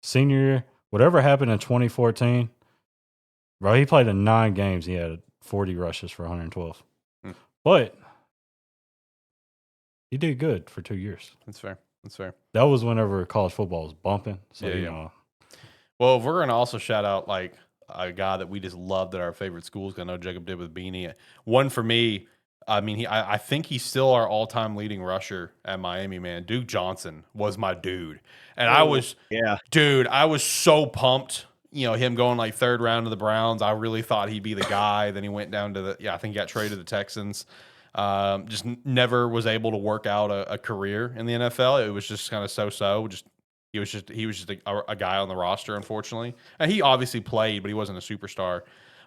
Senior year, whatever happened in 2014, bro, he played in 9 games. He had 40 rushes for 112. But he did good for 2 years. That's fair. That was whenever college football was bumping. So, Yeah, you yeah. know. Well, if we're going to also shout out like a guy that we just loved at our favorite schools, 'cause I know Jacob did with Beanie. One for me, I mean, I think he's still our all-time leading rusher at Miami, man. Duke Johnson was my dude. And I was so pumped, him going like 3rd round to the Browns. I really thought he'd be the guy. Then he went down to I think he got traded to the Texans. Just never was able to work out a career in the NFL. It was just kind of so-so. He was just a guy on the roster, unfortunately. And he obviously played, but he wasn't a superstar.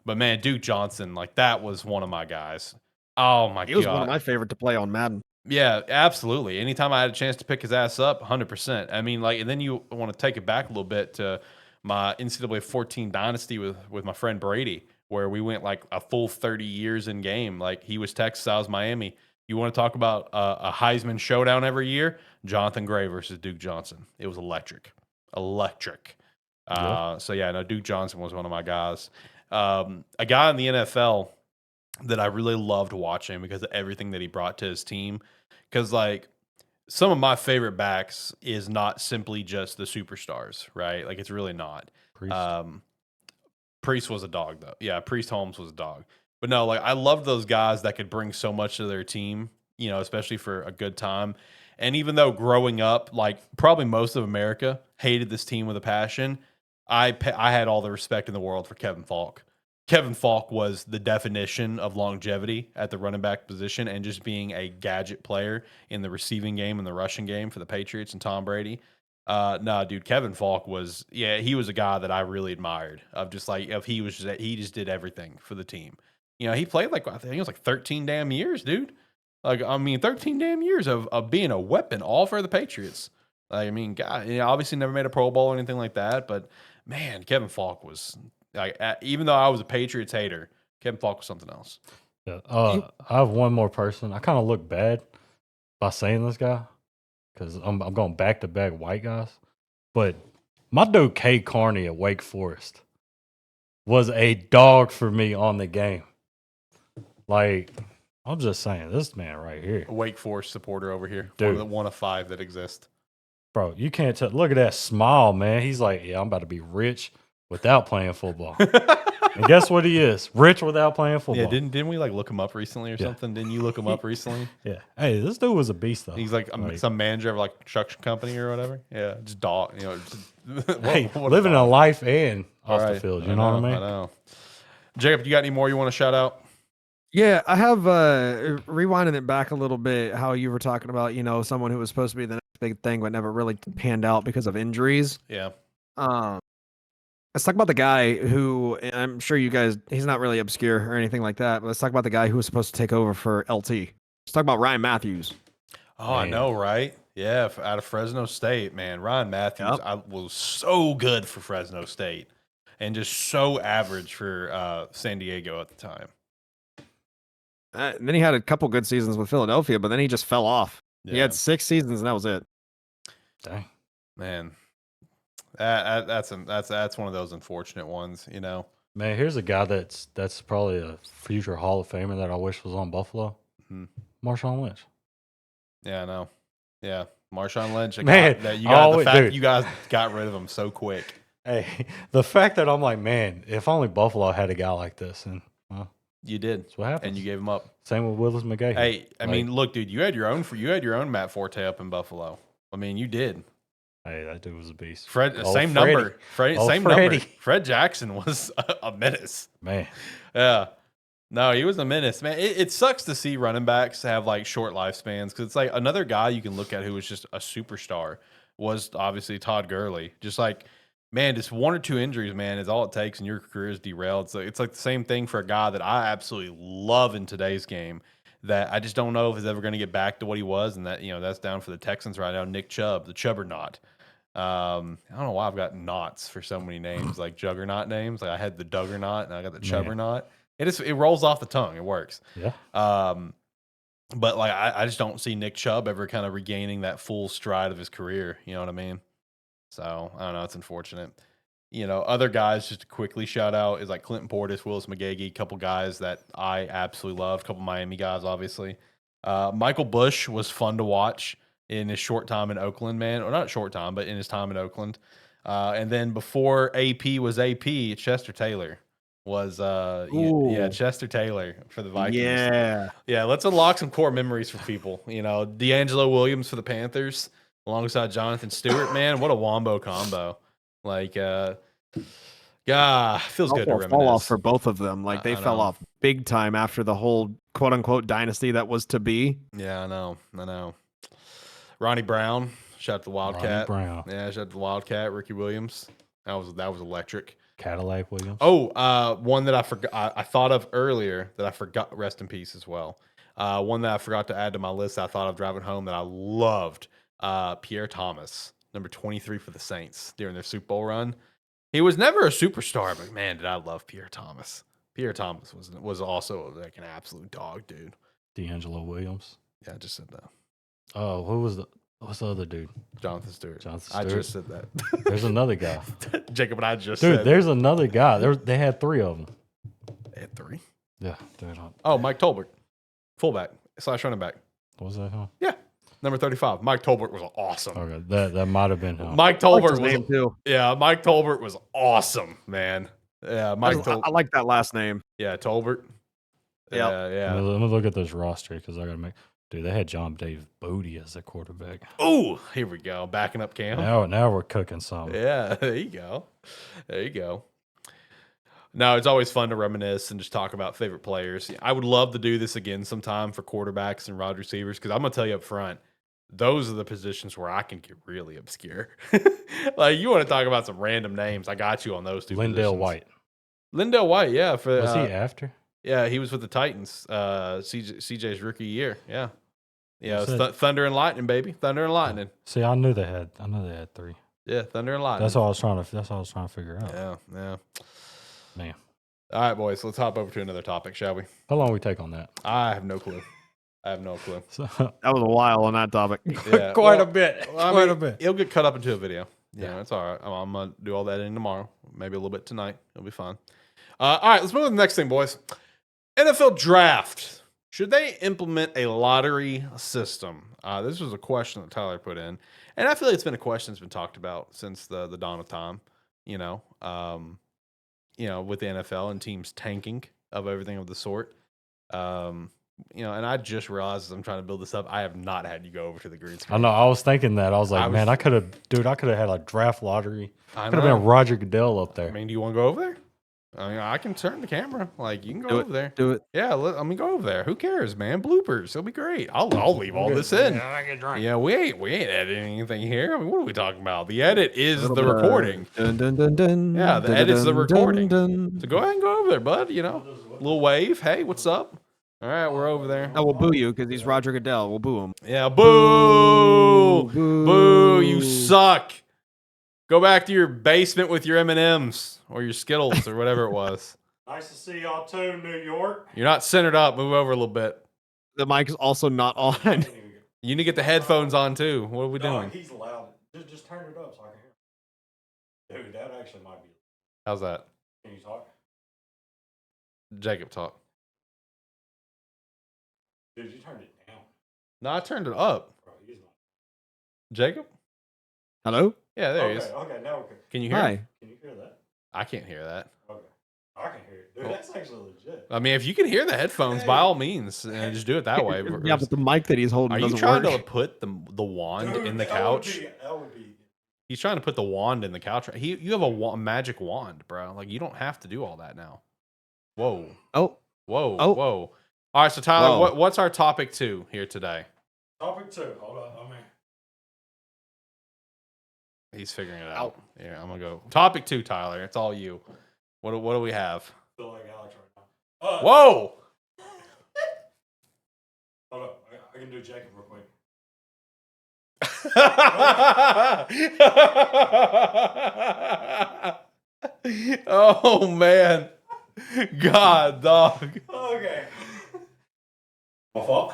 But man, Duke Johnson, like that was one of my guys. Oh my god, he was one of my favorite to play on Madden. Yeah, absolutely. Anytime I had a chance to pick his ass up, 100%. I mean, like, and then you want to take it back a little bit to my NCAA 14 dynasty with my friend Brady, where we went like a full 30 years in game. Like he was Texas, I was Miami. You want to talk about a Heisman showdown every year? Jonathan Gray versus Duke Johnson. It was electric. Yeah. So yeah, no, Duke Johnson was one of my guys. A guy in the NFL that I really loved watching because of everything that he brought to his team. Because like some of my favorite backs is not simply just the superstars, right? Like it's really not. Priest was a dog though. Yeah, Priest Holmes was a dog. But no, like I loved those guys that could bring so much to their team, especially for a good time. And even though growing up, like probably most of America hated this team with a passion, I had all the respect in the world for Kevin Falk. Kevin Falk was the definition of longevity at the running back position and just being a gadget player in the receiving game and the rushing game for the Patriots and Tom Brady. No, dude, Kevin Falk was, he was a guy that I really admired. Of just like, he just did everything for the team. You know, he played like, I think it was like 13 damn years, dude. Like, I mean, 13 damn years of being a weapon, all for the Patriots. Like, I mean, God, obviously never made a Pro Bowl or anything like that, but man, Kevin Falk was like, even though I was a Patriots hater, Kevin Falk was something else. Yeah. I have one more person. I kind of look bad by saying this guy because I'm going back to back white guys. But my dude K Carney at Wake Forest was a dog for me on the game. Like, I'm just saying, this man right here, A Wake Forest supporter over here, Dude. one of 5 that exist. bro, you can't tell. Look at that smile, man. He's like, yeah, I'm about to be rich without playing football. And guess what he is? Rich without playing football. Yeah, didn't we like look him up recently or something? Didn't you look him up recently? Yeah. Hey, this dude was a beast, though. He's like, some manager of like construction company or whatever. Yeah, just dog. You know, hey, what living a life and off the Right. field. You know what I mean? I know. Jacob, you got any more you want to shout out? Yeah, I have rewinding it back a little bit. How you were talking about, someone who was supposed to be the next big thing, but never really panned out because of injuries. Yeah. Let's talk about the guy who, and I'm sure you guys, he's not really obscure or anything like that, but let's talk about the guy who was supposed to take over for LT. Let's talk about Ryan Matthews. Oh, I know, right? Yeah, out of Fresno State, man. Ryan Matthews was so good for Fresno State and just so average for San Diego at the time. And then he had a couple good seasons with Philadelphia, but then he just fell off. He had 6 seasons, and that was it. Dang. Man. That's one of those unfortunate ones, Man, here's a guy that's probably a future Hall of Famer that I wish was on Buffalo. Mhm. Marshawn Lynch. Yeah, I know. Yeah, Marshawn Lynch. Man, You guys got rid of him so quick. Hey, the fact that I'm like, man, if only Buffalo had a guy like this, and You did, that's what happened. and you gave him up. Same with Willis McGahee. Hey, I mean, look, dude, you had your own Matt Forte up in Buffalo. I mean, you did. Hey, that dude was a beast. Fred, Old same Freddie. number. Fred, Old same Freddie. number. Fred Jackson was a menace. Man, Yeah. No, he was a menace, man. It sucks to see running backs have like short lifespans because it's like another guy you can look at who was just a superstar was obviously Todd Gurley. Just like, man, just 1 or 2 injuries, man, is all it takes and your career is derailed. So it's like the same thing for a guy that I absolutely love in today's game that I just don't know if he's ever going to get back to what he was. And that, that's down for the Texans right now. Nick Chubb, the Chubbernaut. I don't know why I've got knots for so many names, like juggernaut names. Like I had the Duggernaut and I got the Chubbernaut. It rolls off the tongue. It works. yeah. But like I just don't see Nick Chubb ever kind of regaining that full stride of his career. You know what I mean? So I don't know. It's unfortunate. Other guys just to quickly shout out is like Clinton Portis, Willis McGahee, a couple guys that I absolutely love. A couple Miami guys, obviously. Michael Bush was fun to watch in his short time in Oakland, man. Or not short time, but in his time in Oakland. And then before AP was AP, Chester Taylor was Chester Taylor for the Vikings. Yeah, let's unlock some core memories for people. D'Angelo Williams for the Panthers alongside Jonathan Stewart, man. What a wombo combo. Like feels good to reminisce. Fall off for both of them. Like they fell off big time after the whole quote unquote dynasty that was to be. Yeah, I know. Ronnie Brown, shout out to the Wildcat. Ronnie Brown. Yeah, shout out to the Wildcat. Ricky Williams. That was electric. Cadillac Williams. Oh, one that I forgot. I thought of earlier that I forgot. Rest in peace as well. One that I forgot to add to my list. I thought of driving home that I loved. Pierre Thomas, number 23 for the Saints during their Super Bowl run. He was never a superstar, but man, did I love Pierre Thomas. Pierre Thomas was also like an absolute dog, dude. D'Angelo Williams. Yeah, I just said that. Oh, what's the other dude? Jonathan Stewart. Jonathan I Stewart. just said that. There's another guy. Jacob and I just Dude, said there's another guy. They had 3 of them. They had 3. Yeah. They're not. Oh, Mike Tolbert, fullback / running back. Was that him? Yeah, number 35. Mike Tolbert was awesome. Okay, that might have been him. Mike I liked Tolbert his name too. Mike Tolbert was awesome, man. Yeah, I like that last name. Yeah, Tolbert. Yep. Yeah. Let me look at this roster because I got to make. Dude, they had John Dave Bodie as their quarterback. Oh, here we go. Backing up Cam. Now we're cooking something. Yeah, there you go. No, it's always fun to reminisce and just talk about favorite players. I would love to do this again sometime for quarterbacks and wide receivers because I'm going to tell you up front, those are the positions where I can get really obscure. Like, you want to talk about some random names? I got you on those two. Lindale positions. White. Lindale White, yeah. For Was he after? Yeah, he was with the Titans. CJ's rookie year. Yeah, yeah. It was said- Thunder and Lightning, baby. Thunder and Lightning. See, I knew they had 3. Yeah, Thunder and Lightning. That's all I was trying to figure out. Yeah, yeah. Man, All right, boys. Let's hop over to another topic, shall we? how long we take on that? I have no clue. So, That was a while on that topic. Yeah, quite a bit. well, I quite mean, a bit. It'll get cut up into a video. Yeah, Yeah. it's all right. I'm gonna do all that in tomorrow. Maybe a little bit tonight. It'll be fine. All right, let's move to the next thing, boys. NFL draft. Should they implement a lottery system? This was a question that Tyler put in, and I feel like it's been a question that's been talked about since the dawn of time. With the NFL and teams tanking of everything of the sort. And I just realized as I'm trying to build this up, I have not had you go over to the green screen. I know. I was thinking that. I was like, I was- man, I could have had a draft lottery. I Could have know. been Roger Goodell up there. I mean, do you want to go over there? I mean, I can turn the camera. Like, you can go over there. Do it. Yeah, go over there. Who cares, man? Bloopers. It'll be great. I'll leave all this in. Yeah, we ain't editing anything here. I mean, what are we talking about? The edit is the recording. Dun, dun, dun, dun, Yeah, the dun, edit's the dun, recording. dun, dun. So go ahead and go over there, bud. Little wave. Hey, what's up? All right, we're over there. I will boo you because he's Roger Goodell. We'll boo him. Yeah, boo, Boo. boo, you suck. Go back to your basement with your M&Ms or your Skittles or whatever it was. Nice to see y'all too, New York. You're not centered up. Move over a little bit. The mic is also not on. You need to get the headphones on too. What are we doing? He's loud. Just turn it up so I can hear. Dude, that actually might be. How's that? Can you talk? Jacob, talk. Dude, you turned it down. No, I turned it up. Bro, he's not. Jacob? Hello? Yeah, there he is. Okay, now we're good. Can you hear Hi. him? Can you hear that? I can't hear that. Okay. I can hear it. Dude, that's actually legit. I mean, if you can hear the headphones, by all means, just do it that way. Yeah, but the mic that he's holding Are you doesn't trying work. to put the wand Dude, in the that couch? would be. He's trying to put the wand in the couch. You have a magic wand, bro. Like, you don't have to do all that now. Whoa. Oh, Whoa. Oh. Whoa. All right, so Tyler, Whoa. what's our topic 2 here today? Topic 2. Hold on. He's figuring it out. Yeah, I'm gonna go. Topic 2, Tyler. It's all you. What do we have? Feel like Alex right now. Whoa! Hold up. I can do Jacob real quick. Oh man, God, dog. Okay. My fault.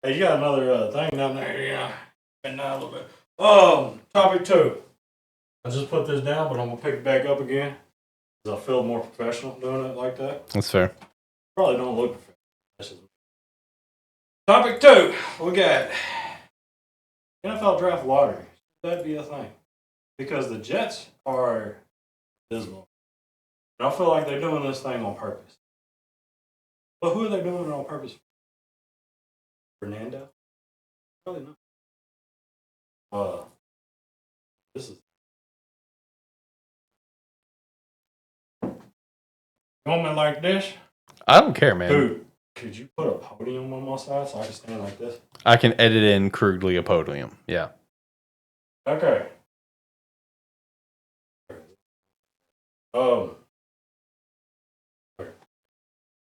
Hey, you got another thing down there? Yeah. And now a little bit. Topic 2. I just put this down, but I'm gonna pick it back up again because I feel more professional doing it like that. That's fair. Probably don't look professional. That's just... Topic 2. We got NFL draft lottery. That'd be a thing because the Jets are dismal. And I feel like they're doing this thing on purpose. But who are they doing it on purpose for? Fernando? Probably not. This is. Moment like this? I don't care, man. Dude, could you put a podium on my side so I can stand like this? I can edit in crudely a podium. Yeah. Okay.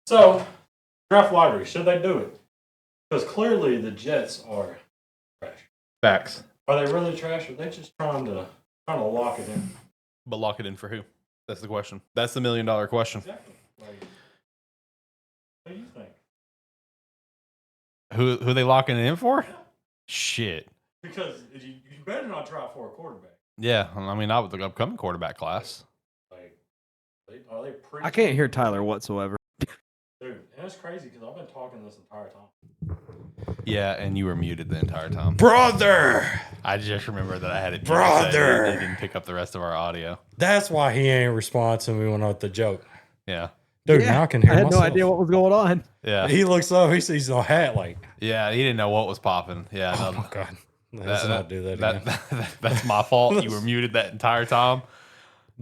So, draft lottery, should they do it? Because clearly the Jets are trash. Facts. Are they really trash, or are they just trying to lock it in? But lock it in for who? That's the question. That's the $1 million question. Exactly. Like, what do you think? Who they locking it in for? Shit. Because you better not try for a quarterback. Yeah, I mean, not with the upcoming quarterback class. Like, are they I can't hear Tyler whatsoever. Dude, and it's crazy because I've been talking this entire time. Yeah, and you were muted the entire time. Brother! I just remember that I had it muted, Brother! so it didn't pick up the rest of our audio. That's why he ain't responding to me when I with the joke. Yeah. Dude, Yeah, now I can hear I had myself. no idea what was going on. Yeah. He looks up, he sees a hat like, Yeah, he didn't know what was popping. Yeah. oh no, my God. Let's not do that again. that's my fault. You were muted that entire time.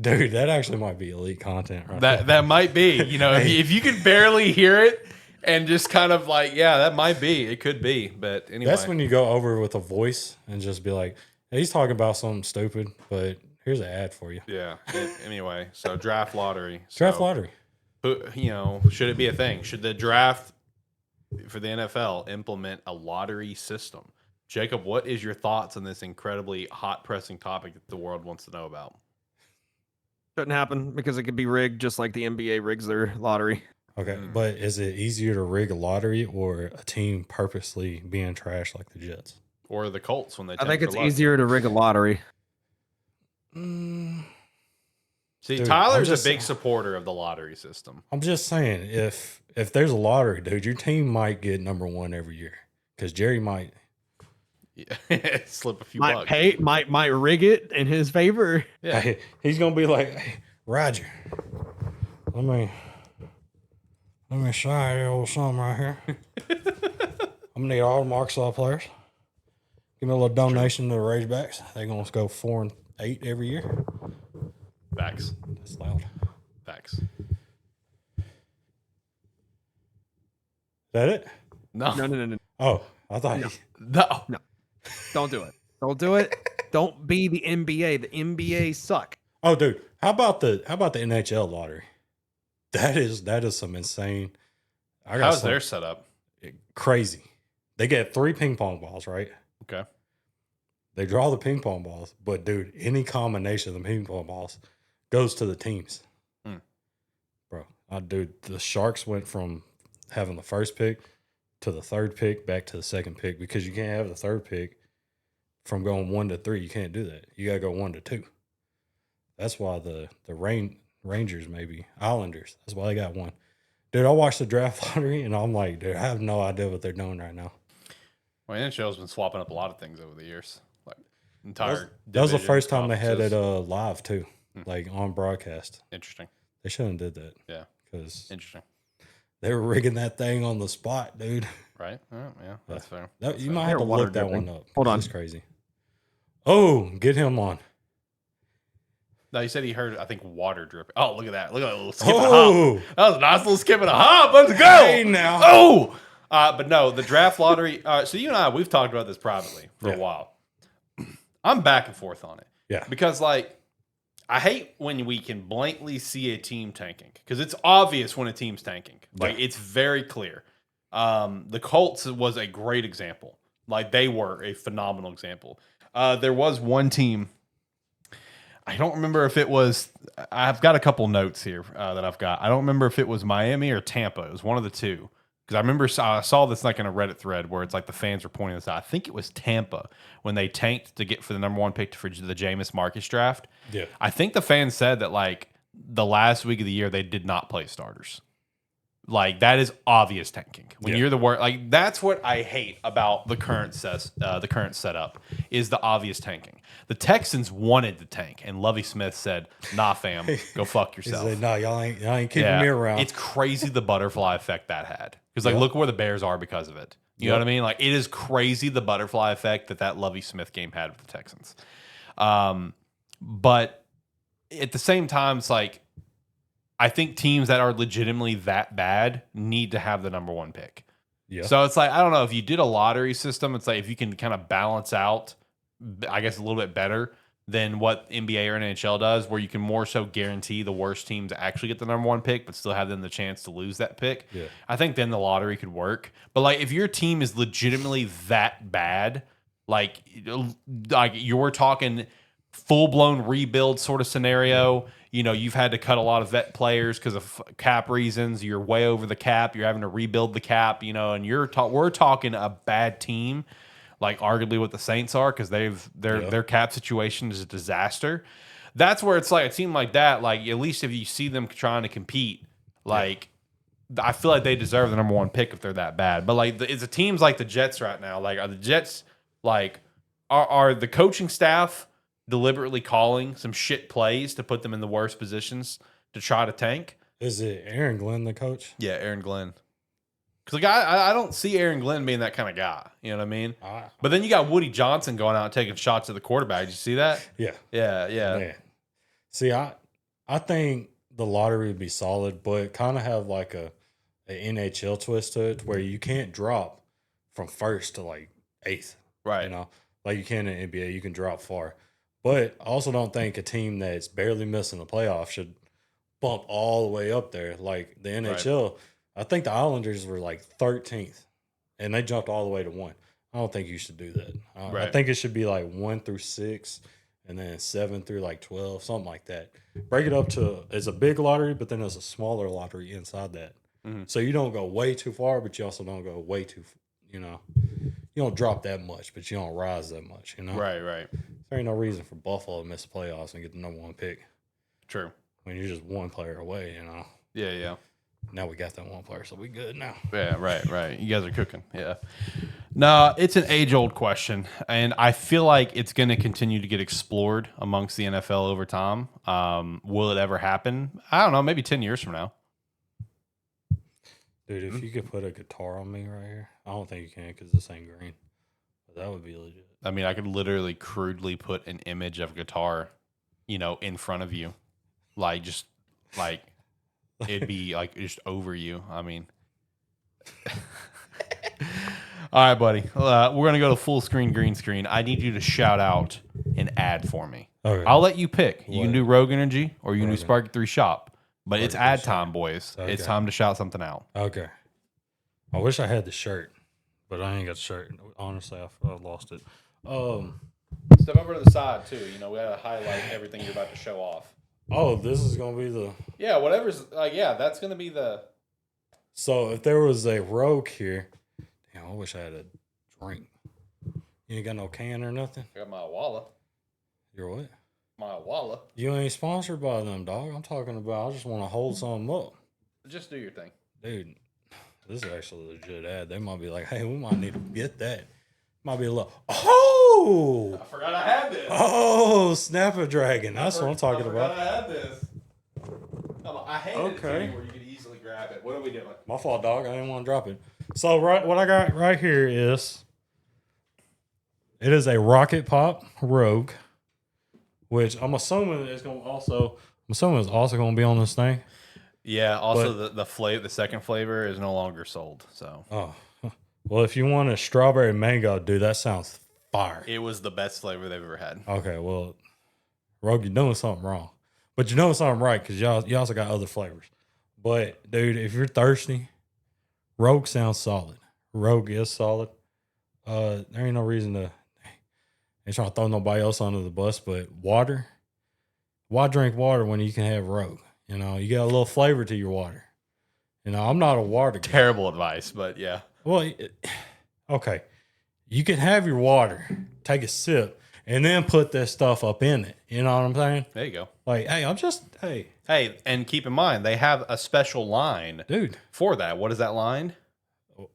Dude, that actually might be elite content right there. That might be. You know, if you can barely hear it and just kind of like, yeah, that might be. It could be. But anyway. That's when you go over with a voice and just be like, hey, he's talking about something stupid, but here's an ad for you. Yeah. Anyway, so draft lottery. Draft So, lottery. Should it be a thing? Should the draft for the NFL implement a lottery system? Jacob, what is your thoughts on this incredibly hot pressing topic that the world wants to know about? Shouldn't happen because it could be rigged just like the NBA rigs their lottery. Okay, but is it easier to rig a lottery or a team purposely being trash like the Jets? Or the Colts when they I think tank it's for luck? easier to rig a lottery. See, Dude, Tyler's I'm just- a big supporter of the lottery system. I'm just saying, if there's a lottery, dude, your team might get number one every year because Jerry might. Yeah. Slip a few Might bucks. might rig it in his favor. Yeah. Hey, he's gonna be like, hey, Roger, let me show you a little something right here. I'm gonna need all the Arkansas players. Give me a little donation to the Razorbacks. They're gonna go 4-8 every year. Facts. That's loud. Facts. Is that it? No. No. Oh, I thought. No. Don't do it. Don't do it. Don't be the NBA. The NBA suck. Oh, dude, how about the NHL lottery? That is some insane. How's their setup? Crazy. They get 3 ping pong balls, right? Okay. They draw the ping pong balls, but dude, any combination of the ping pong balls goes to the teams. Bro, dude, the Sharks went from having the first pick to the third pick back to the second pick because you can't have the third pick from going 1 to 3. You can't do that. You got to go 1 to 2. That's why the Rangers, maybe Islanders. That's why they got 1. Dude, I watched the draft lottery and I'm like, dude, I have no idea what they're doing right now. Well, NHL's been swapping up a lot of things over the years. Like entire. That was the divisions, first time they had it conferences. live too, like on broadcast. Interesting. They shouldn't have did that. Yeah. Because Interesting. they were rigging that thing on the spot, dude. Right? Yeah, that's fair. You might have to They're water look that dripping. one up. Hold on. It's crazy. Oh, get him on. No, he said he heard, I think, water dripping. Oh, look at that. Look at that little skip and a hop. Oh, That was a nice little skip and a hop. Let's go. hey now. Oh! But no, the draft lottery. So you and I, we've talked about this privately for a while. I'm back and forth on it. Yeah. Because, like, I hate when we can blankly see a team tanking because it's obvious when a team's tanking. Like, it's very clear. The Colts was a great example. Like, they were a phenomenal example. There was one team. I don't remember if it was. I've got a couple notes here that I've got. I don't remember if it was Miami or Tampa. It was one of the two. Because I remember I saw this like in a Reddit thread where it's like the fans were pointing this out. I think it was Tampa when they tanked to get for the number 1 pick for the Jameis Marcus draft. Yeah. I think the fans said that like the last week of the year they did not play starters. Like that is obvious tanking. When you're the worst, like that's what I hate about the current setup is the obvious tanking. The Texans wanted to tank, and Lovie Smith said, "Nah, fam, go fuck He yourself." said, no, y'all ain't keeping me around. It's crazy the butterfly effect that had. Because like look where the Bears are because of it. You know what I mean? Like it is crazy the butterfly effect that Lovie Smith game had with the Texans. But at the same time, it's like I think teams that are legitimately that bad need to have the number 1 pick. Yeah. So it's like I don't know if you did a lottery system. It's like if you can kind of balance out, I guess a little bit better than what NBA or NHL does, where you can more so guarantee the worst team to actually get the number 1 pick, but still have them the chance to lose that pick. Yeah. I think then the lottery could work. But like if your team is legitimately that bad, like you're talking full blown rebuild sort of scenario. You know, you've had to cut a lot of vet players because of cap reasons. You're way over the cap. You're having to rebuild the cap. You know, and we're talking a bad team. Like arguably what the Saints are because their cap situation is a disaster. That's where it's like a team like that. Like at least if you see them trying to compete, like I feel like they deserve the number 1 pick if they're that bad. But like it's a teams like the Jets right now. Like are the Jets like are the coaching staff deliberately calling some shit plays to put them in the worst positions to try to tank? Is it Aaron Glenn, the coach? Yeah, Aaron Glenn. Because like I don't see Aaron Glenn being that kind of guy. You know what I mean? But then you got Woody Johnson going out and taking shots at the quarterback. Did you see that? Yeah. Yeah. Man. See, I think the lottery would be solid, but kind of have like a an NHL twist to it, where you can't drop from first to like eighth. Right. You know, like you can in NBA, you can drop far. But I also don't think a team that's barely missing the playoffs should bump all the way up there. Like the NHL, I think the Islanders were like 13th, and they jumped all the way to 1. I don't think you should do that. I think it should be like 1 through 6, and then 7 through like 12, something like that. Break it up to it's a big lottery, but then there's a smaller lottery inside that. So you don't go way too far, but you also don't go way too, you don't drop that much, but you don't rise that much, Right. There ain't no reason for Buffalo to miss the playoffs and get the number 1 pick True. when you're just one player away, Yeah. Now we got that one player, so we good now. Yeah, right. You guys are cooking. Yeah. No, it's an age-old question, and I feel like it's going to continue to get explored amongst the NFL over time. Will it ever happen? I don't know. Maybe 10 years from now. Dude, if you could put a guitar on me right here, I don't think you can because this ain't green. But that would be legit. I mean, I could literally crudely put an image of a guitar, in front of you, just it'd be like just over you. I mean, all right, buddy. We're gonna go to full screen, green screen. I need you to shout out an ad for me. Okay. I'll let you pick. You can What? do Rogue Energy or you can do Rogue. Spark 3 Shop. But it's Spark 3 ad Shop. time, boys. Okay. It's time to shout something out. Okay. I wish I had the shirt, but I ain't got the shirt. Honestly, I've lost it. Step over to the side too. We gotta highlight everything you're about to show off. Oh, this is gonna be the. Yeah, whatever's that's gonna be the. So if there was a Rogue here, damn, I wish I had a drink. You ain't got no can or nothing. I got my Walla. You're what? My Walla. You ain't sponsored by them, dog. I'm talking about. I just want to hold something up, Just do your thing. dude. This is actually a legit ad. They might be like, "Hey, we might need to get that." Might be a little. Oh, I forgot I had this. oh, Snap-a-Dragon. That's what I'm talking about. I had this. I handed it to Okay. you where you could easily grab it. What are we doing? My fault, dog. I didn't want to drop it. So what I got right here is it is a Rocket Pop Rogue, which I'm assuming is also going to be on this thing. Yeah. Also, the second flavor is no longer sold. So Oh, well, if you want a strawberry mango, dude, that sounds fire. it was the best flavor they've ever had. Okay, well, Rogue, you're doing something wrong, but you're doing something right because you also got other flavors. But dude, if you're thirsty, Rogue sounds solid. Rogue is solid. There ain't no reason to ain't trying to throw nobody else under the bus, but water. Why drink water when you can have Rogue? You get a little flavor to your water. I'm not a water guy. Terrible advice, but yeah. Well, okay. You can have your water, take a sip, and then put this stuff up in it. You know what I'm saying? There you go. Like, hey, Hey, and keep in mind they have a special line dude, for that. What is that line?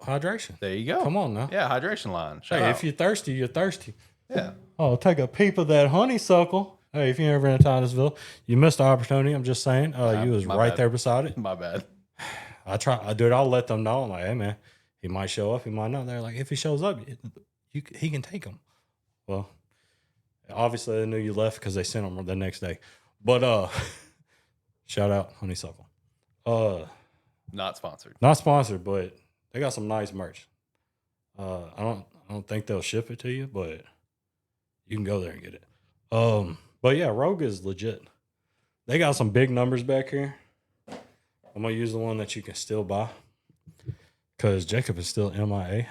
hydration. There you go. Come on now. Yeah, hydration line. Shout Hey, out. if you're thirsty, you're thirsty. Yeah. Oh, take a peep of that honeysuckle. Hey, if you're ever in Titusville, you missed the opportunity. I'm just saying. You was my right bad. there beside it. My bad. I'll let them know. I'm like, hey, man, he might show up. He might not. They're like, if he shows up, he can take him. Well, obviously they knew you left because they sent him the next day. But shout out honeysuckle. Not sponsored. Not sponsored, but they got some nice merch. I don't think they'll ship it to you, but you can go there and get it. But yeah, Rogue is legit. They got some big numbers back here. I'm gonna use the one that you can still buy because Jacob is still MIA.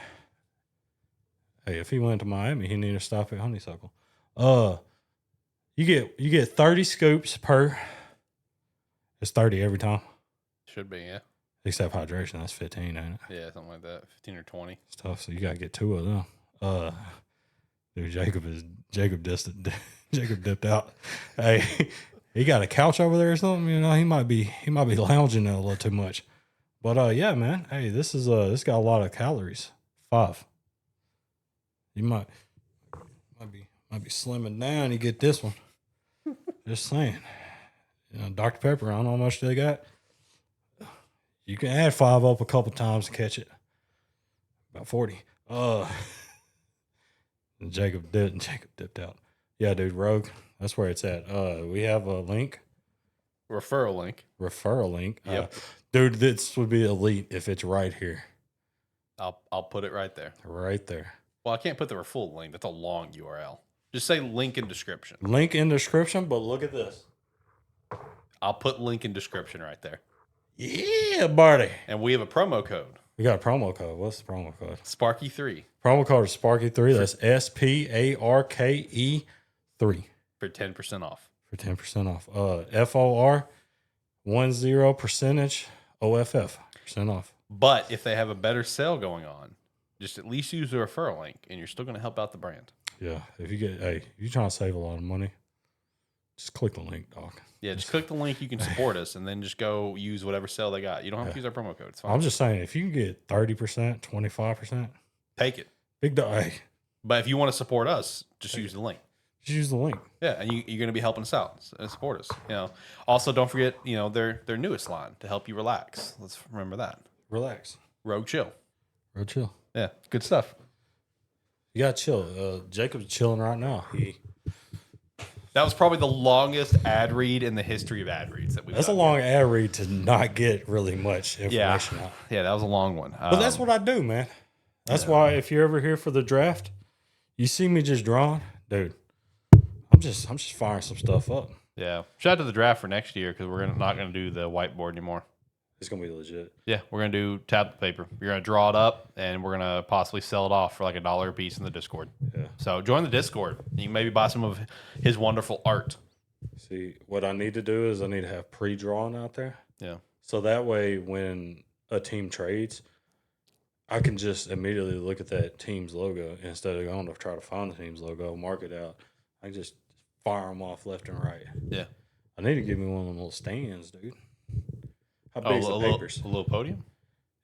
Hey, if he went to Miami, he need to stop at Honeysuckle. You get 30 scoops per. It's 30 every time, Should be, yeah. except hydration. That's 15, ain't it? Yeah, something like that. 15 or 20. It's tough, so you gotta get 2 of them. Dude, Jacob dipped out. Hey, he got a couch over there or something. He might be lounging there a little too much. But yeah, man. Hey, this got a lot of calories. 5. You might be slimming down. You get this one. Just saying. Dr. Pepper. I don't know how much they got. You can add 5 up a couple times to catch it. About 40. Jacob dipped out. Yeah, dude, Rogue. That's where it's at. We have a link Referral link. Referral link. Yep. Dude, this would be elite if it's right here. I'll put it right there. Right there. Well, I can't put the full link. That's a long URL. Just say link in description. Link in description, but look at this. I'll put link in description right there. Yeah, Barty. And we have a promo code. We got a promo code. What's the promo code? Sparky3 Promo code is Sparky3. That's SPARKE3 for 10% off. for 10% off. FOR 10% OFF % off. But if they have a better sale going on, just at least use the referral link, and you're still going to help out the brand. Yeah, if you're trying to save a lot of money, just click the link, dog. Yeah, just click the link. You can support us, and then just go use whatever sale they got. You don't have to use our promo code. It's fine. I'm just saying, if you can get 30%, 25%, Take it. big dog. Hey, But if you want to support us, just use the link. just use the link. Yeah, and you're going to be helping us out and support us. Also, don't forget, their newest line to help you relax. Let's remember that. Relax. Rogue Chill. Real chill. Yeah, good stuff. You got to chill. Jacob's chilling right now. That was probably the longest ad read in the history of ad reads that we've That's a done. long ad read to not get really much information out. Yeah, that was a long one. But that's what I do, man. That's why if you're ever here for the draft, you see me just drawing, dude. I'm just firing some stuff up. Yeah. Shout out to the draft for next year because we're not going to do the whiteboard anymore. It's gonna be legit. Yeah, we're going to do tablet paper. You're going to draw it up, and we're going to possibly sell it off for like $1 a piece in the Discord. Yeah. So join the Discord. You can maybe buy some of his wonderful art. See, what I need to do is I need to have pre-drawn out there. Yeah. So that way, when a team trades, I can just immediately look at that team's logo instead of going to try to find the team's logo, mark it out. I can just fire them off left and right. Yeah. I need to give me one of them little stands, dude. How Oh, big's the papers? a little podium?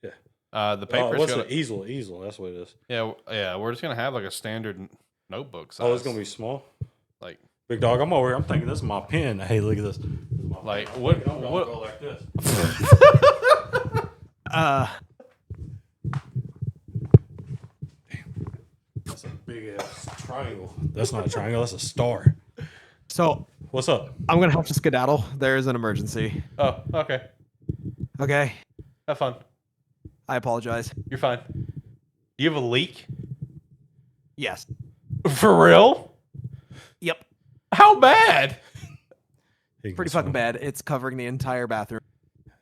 Yeah. The paper's what's gonna, the easel? Easel. That's what it is. yeah, we're just going to have like a standard notebook size. Oh, it's gonna be small. like Big dog. I'm over here. I'm thinking this is my pen. Hey, look at this. like what I'm gonna what go like this. That's a big ass triangle. That's not a triangle. That's a star. So What's up? I'm gonna have to skedaddle. There is an emergency. Oh, okay. Okay. Have fun. I apologize. You're fine. You have a leak? Yes. For real? Yep. How bad? Pretty fucking bad. It's covering the entire bathroom.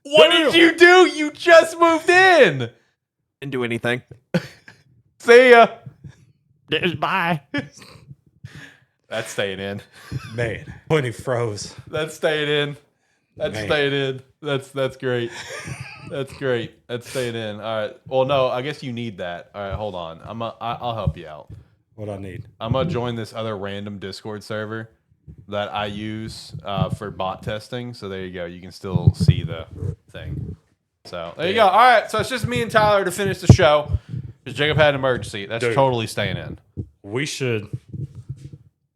What did you do? You just moved in. Didn't do anything. See ya. Bye. That's staying in. Man, when he froze. That's staying in. That's Man. staying in. That's great. That's great. That's staying in. All right. Well, no, I guess you need that. All right, hold on. I'll help you out. What I need? I'm gonna join this other random Discord server that I use for bot testing. So there you go. You can still see the thing. So there you go. All right. So it's just me and Tyler to finish the show. Because Jacob had an emergency. That's Dude. totally staying in. We should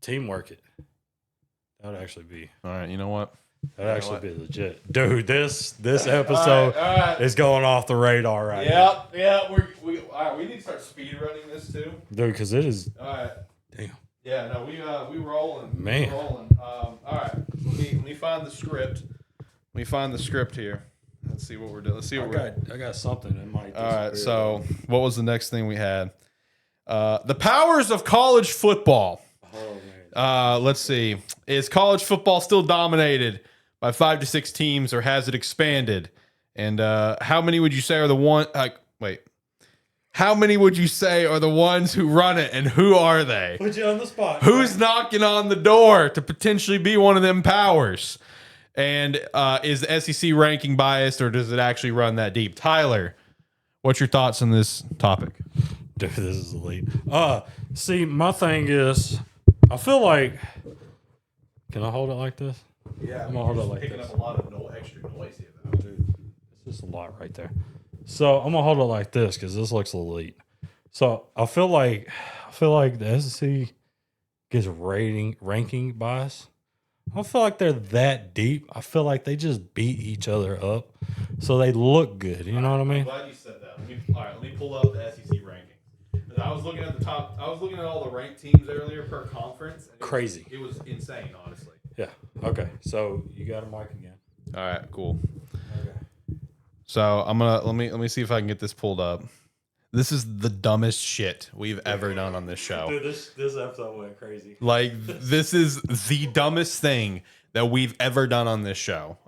teamwork it. That would actually be. All right. You know what? That'd actually be legit, dude. This episode All right. is going off the radar right Yeah. We all right. We need to start speed running this too. now, dude. Because it is. All right. Damn. Yeah. No. We rolling. Man. We rolling. All right. Let me find the script. Let me find the script here. Let's see what we're doing. Let's see what I got something that might. All right. disappear. So what was the next thing we had? The powers of college football. Oh man. Let's see. Is college football still dominated by 5 to 6 teams, or has it expanded? And how many would you say are the one? How many would you say are the ones who run it, and who are they? Put you on the spot. Who's knocking on the door to potentially be one of them powers? And is the SEC ranking biased, or does it actually run that deep? Tyler, what's your thoughts on this topic? Dude, this is elite. See, my thing is, I feel like. Can I hold it like this? Yeah, I'm gonna hold it like this. a lot of extra noise here, though. Dude, it's just a lot right there. So I'm gonna hold it like this because this looks elite. So I feel like the SEC gets ranking bias. I don't feel like they're that deep. I feel like they just beat each other up, so they look good. You know what I mean? I'm glad you said that. Let me pull up the SEC ranking. I was looking at the top. I was looking at all the ranked teams earlier per conference. And Crazy. It was insane, honestly. Yeah. Okay. So you got a mic again. All right, cool. So I'm gonna let me see if I can get this pulled up. This is the dumbest shit we've ever done on this show. Dude, this episode went crazy. Like this is the dumbest thing that we've ever done on this show.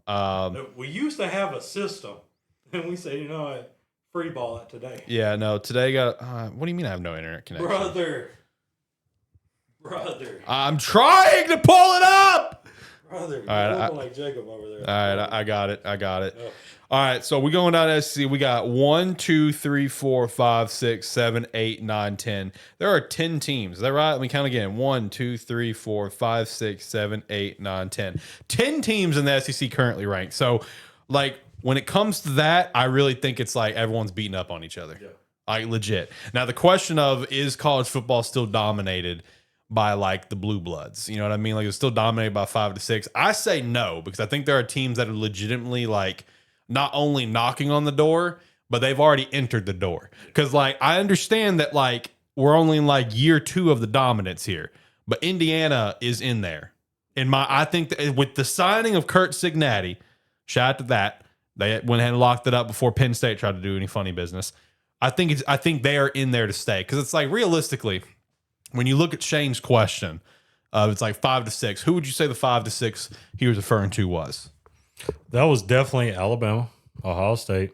We used to have a system, and we said, you know what, free ball it today. Yeah, no, today got. What do you mean I have no internet connection? Brother. I'm trying to pull it up. Brother, you're right, looking like Jacob over there. All right, I got it. Oh. All right, so we going down to SC. We got 1, 2, 3, 4, 5, 6, 7, 8, 9, 10. There are 10 teams. Is that right? Let me count again. 1, 2, 3, 4, 5, 6, 7, 8, 9, 10. 10 teams in the SEC currently ranked. So, like, when it comes to that, I really think it's like everyone's beating up on each other. Yeah. Like, legit. Now, the question of is college football still dominated by like the blue bloods? You know what I mean? Like, it's still dominated by 5 to 6. I say no, because I think there are teams that are legitimately like not only knocking on the door, but they've already entered the door. Because like I understand that like we're only in like year 2 of the dominance here, but Indiana is in there. I think that with the signing of Kurt Cignati, shout out to that, they went ahead and locked it up before Penn State tried to do any funny business. I think they are in there to stay, because it's like realistically, when you look at Shane's question, it's like 5 to 6. Who would you say the 5 to 6 he was referring to was? That was definitely Alabama, Ohio State,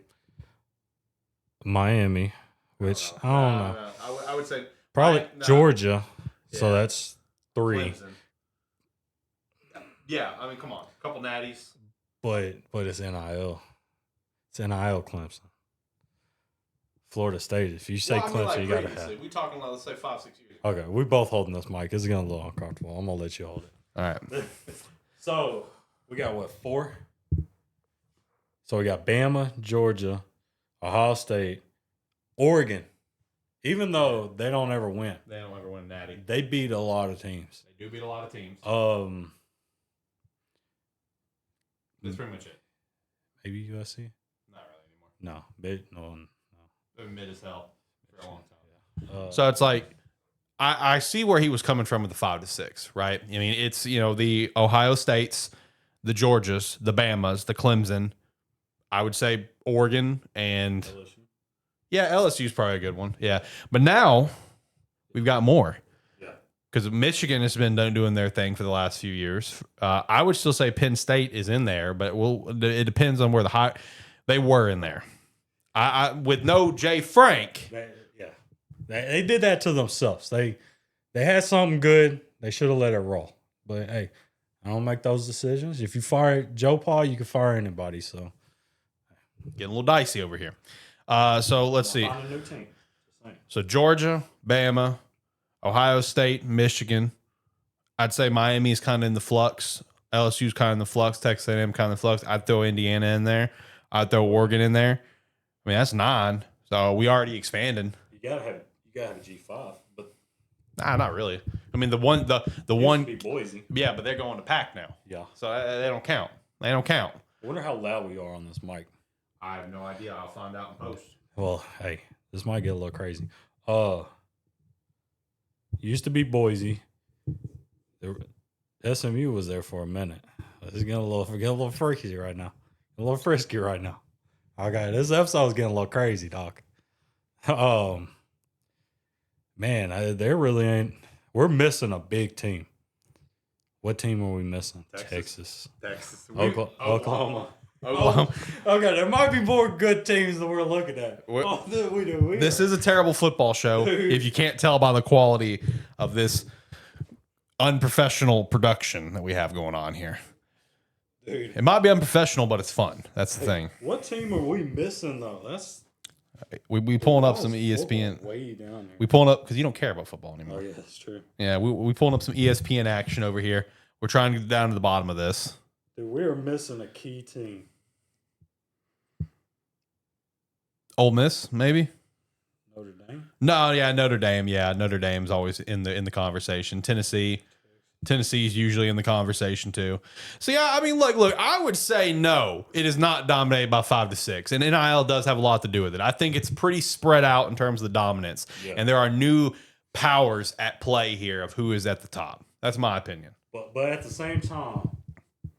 Miami, which I don't know. I would say Probably Georgia. So that's 3. Clemson. Yeah, I mean, come on, a couple natties. But it's NIL. It's NIL Clemson. Florida State. If you say Clemson, you got to have. We talking like, let's say 5, 6 years. Okay, we both holding this mic. It's getting a little uncomfortable. I'm gonna let you hold it. All right. So we got what, 4? So we got Bama, Georgia, Ohio State, Oregon. Even though they don't ever win, They don't ever win natty. they beat a lot of teams. They do beat a lot of teams. That's pretty much it. Maybe USC. Not really anymore. No. They're mid as hell for a long time. So it's like I see where he was coming from with the 5 to 6, right? I mean, it's, you know, the Ohio States, the Georgias, the Bamas, the Clemson. I would say Oregon and LSU. Yeah, LSU's probably a good one. Yeah, but now we've got more. Yeah, because Michigan has been doing their thing for the last few years. I would still say Penn State is in there, but it depends on where they were in there. I with no Jay Frank. They did that to themselves. They had something good. They should have let it roll. But hey, I don't make those decisions. If you fire Joe Paul, you can fire anybody. So Getting a little dicey over here. So let's see. find a new team. So Georgia, Bama, Ohio State, Michigan. I'd say Miami's kind of in the flux. LSU's kind of in the flux. Texas A&M kind of in the flux. I'd throw Indiana in there. I'd throw Oregon in there. I mean, that's 9. So we already expanded. You gotta have a G5, but Nah, not really. I mean, the one. be Boise. Yeah, but they're going to Pac now. Yeah. So they don't count. They don't count. I wonder how loud we are on this mic. I have no idea. I'll find out in post. Well, hey, this might get a little crazy. Used to be Boise. SMU was there for a minute. It's getting a little freaky right now. A little frisky right now. Okay, this episode's getting a little crazy, doc. Man, there really ain't. We're missing a big team. What team are we missing? Texas. Oklahoma. Okay, there might be more good teams than we're looking at. We do. This is a terrible football show. If you can't tell by the quality of this unprofessional production that we have going on here. Dude. It might be unprofessional, but it's fun. That's the thing. What team are we missing though? That's We pulling up some ESPN. Way down there. We pulling up because you don't care about football anymore. Oh yeah, that's true. Yeah, we pulling up some ESPN action over here. We're trying to get down to the bottom of this. Dude, we're missing a key team. Ole Miss, maybe. Notre Dame. No, yeah, Notre Dame. Yeah, Notre Dame's always in the conversation. Tennessee's usually in the conversation too. So yeah, I mean, look, I would say no. It is not dominated by 5 to 6, and NIL does have a lot to do with it. I think it's pretty spread out in terms of the dominance, and there are new powers at play here of who is at the top. That's my opinion. But at the same time,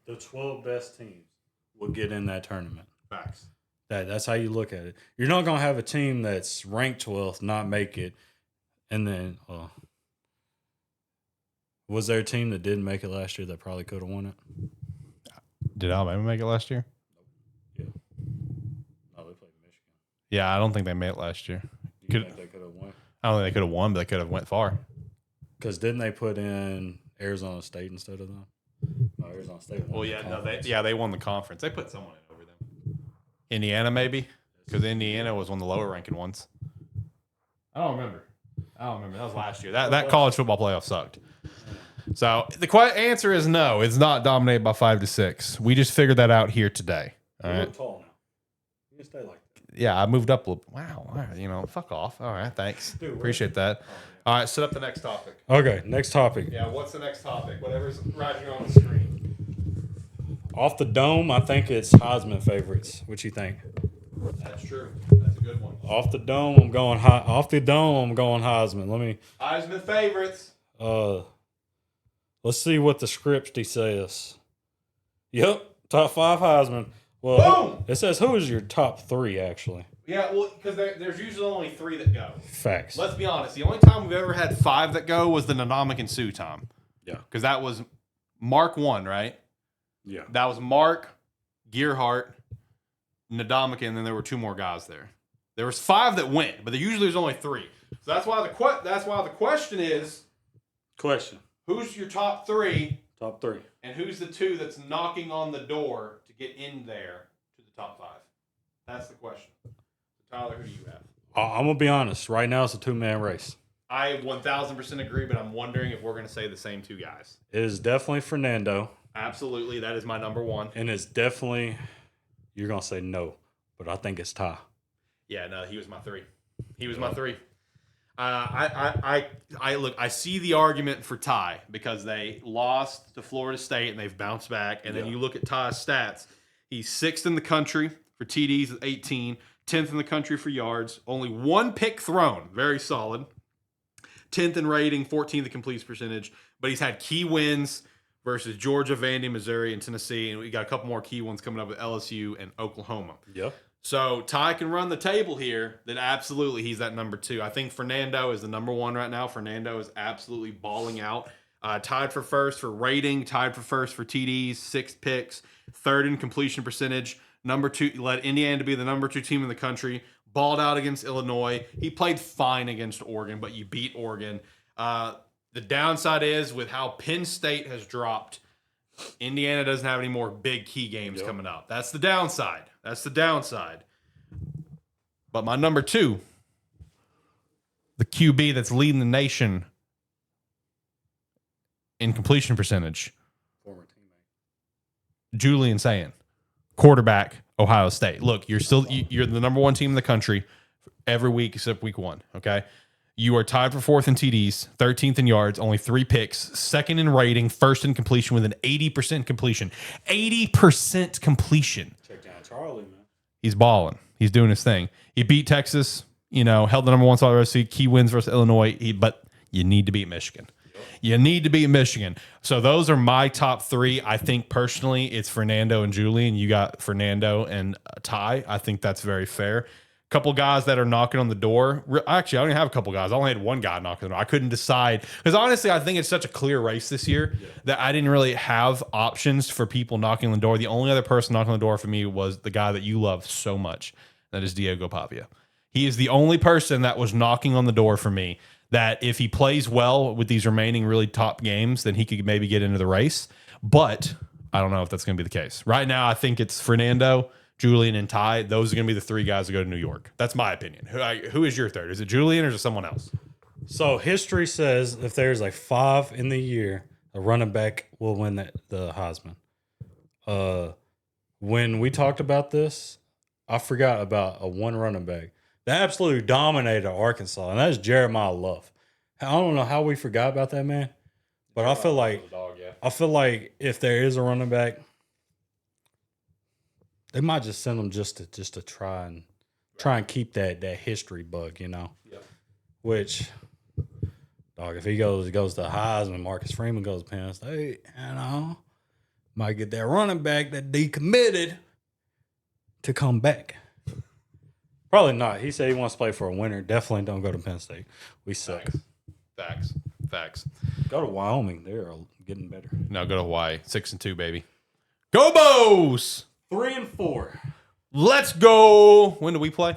the 12 best teams will get in that tournament. Facts. That's how you look at it. You're not going to have a team that's ranked 12th not make it, and then was there a team that didn't make it last year that probably could have won it? Did Alabama make it last year? Yeah. No, they played Michigan. Yeah, I don't think they made it last year. Do you think they could have won? I don't think they could have won, but they could have went far. Because didn't they put in Arizona State instead of them? No, Arizona State won. Well, yeah, they won the conference. They put someone in over them. Indiana, maybe, because Indiana was one of the lower ranking ones. I don't remember. That was last year. That college football playoff sucked. So the answer is no. It's not dominated by 5-6. We just figured that out here today. All You right. look tall now. You can stay like that. Yeah, I moved up a little. Wow. All right, fuck off. All right, thanks. Appreciate that. All right, set up the next topic. Okay, next topic. Yeah, what's the next topic? Whatever's right here on the screen. Off the dome, I think it's Heisman favorites. What you think? That's true. That's a good one. Off the dome, I'm going Heisman. Let me Heisman favorites. let's see what the scripty says. Yep, top 5 Heisman. Well, Boom! it says who is your top 3 actually. Yeah, well, because there's usually only 3 that go. Facts. Let's be honest. The only time we've ever had 5 that go was the Nanomic and Sioux time. Yeah. Because that was Mark 1, right? Yeah. That was Mark, Gearhart, Nadomik, and then there were 2 more guys there. There was 5 that went, but usually there's only 3. So that's why the question is, Question. who's your top 3, Top 3. and who's the 2 that's knocking on the door to get in there to the top 5? That's the question. Tyler, who do you have? I'm gonna be honest. Right now, it's a 2-man race. I 1,000% agree, but I'm wondering if we're going to say the same 2 guys. It is definitely Fernando, Absolutely, that is my number 1. and it's definitely you're gonna say no, but I think it's Ty. Yeah, no, he was my 3. He was my 3. I look. I see the argument for Ty because they lost to Florida State and they've bounced back. And then you look at Ty's stats. He's 6th in the country for TDs with 18, 10th in the country for yards, only 1 pick thrown, very solid. 10th in rating, 14th in completion percentage. But he's had key wins versus Georgia, Vandy, Missouri, and Tennessee, and we got a couple more key ones coming up with LSU and Oklahoma. Yep. So Ty can run the table here. That absolutely he's that number 2. I think Fernando is the number 1 right now. Fernando is absolutely balling out. Tied for first for rating, tied for first for TDs, 6 picks, 3rd in completion percentage. Number 2 led Indiana to be the number 2 team in the country. Balled out against Illinois. He played fine against Oregon, but you beat Oregon. The downside is with how Penn State has dropped, Indiana doesn't have any more big key games coming up. That's the downside. But my number 2, the QB that's leading the nation in completion percentage, Former teammate. Julian Sayin, quarterback, Ohio State. Look, you're the number 1 team in the country every week except week 1. Okay, you are tied for 4th in TDs, 13th in yards, only 3 picks, 2nd in rating, 1st in completion with an 80% completion. 80% completion. Check down Charlie, man. He's balling. He's doing his thing. He beat Texas. Held the number 1 spot versus key wins versus Illinois. But you need to beat Michigan. You need to beat Michigan. So those are my top 3. I think personally it's Fernando and Julian. You got Fernando and Ty. I think that's very fair. Couple guys that are knocking on the door. Actually, I don't even have a couple guys. I only had 1 guy knocking on the door. I couldn't decide. Because honestly, I think it's such a clear race this year that I didn't really have options for people knocking on the door. The only other person knocking on the door for me was the guy that you love so much. That is Diego Pavia. He is the only person that was knocking on the door for me that if he plays well with these remaining really top games, then he could maybe get into the race. But I don't know if that's going to be the case. Right now, I think it's Fernando, Julian, and Ty. Those are going to be the 3 guys that go to New York. That's my opinion. Who is your 3rd? Is it Julian or is it someone else? So history says if there's like 5 in the year, a running back will win the Heisman. When we talked about this, I forgot about a 1 running back that absolutely dominated Arkansas, and that's Jeremiah Love. I don't know how we forgot about that man, but I feel like if there is a running back, they might just send him just to try and keep that history bug, Yep. Which, dog, if he goes to Heisman, Marcus Freeman goes to Penn State, might get that running back that decommitted. to come back. Probably not. He said he wants to play for a winner. Definitely don't go to Penn State. We suck. Facts. Go to Wyoming. They're getting better. No, go to Hawaii. 6-2, baby. Go Bows! 3-4. Let's go. When do we play?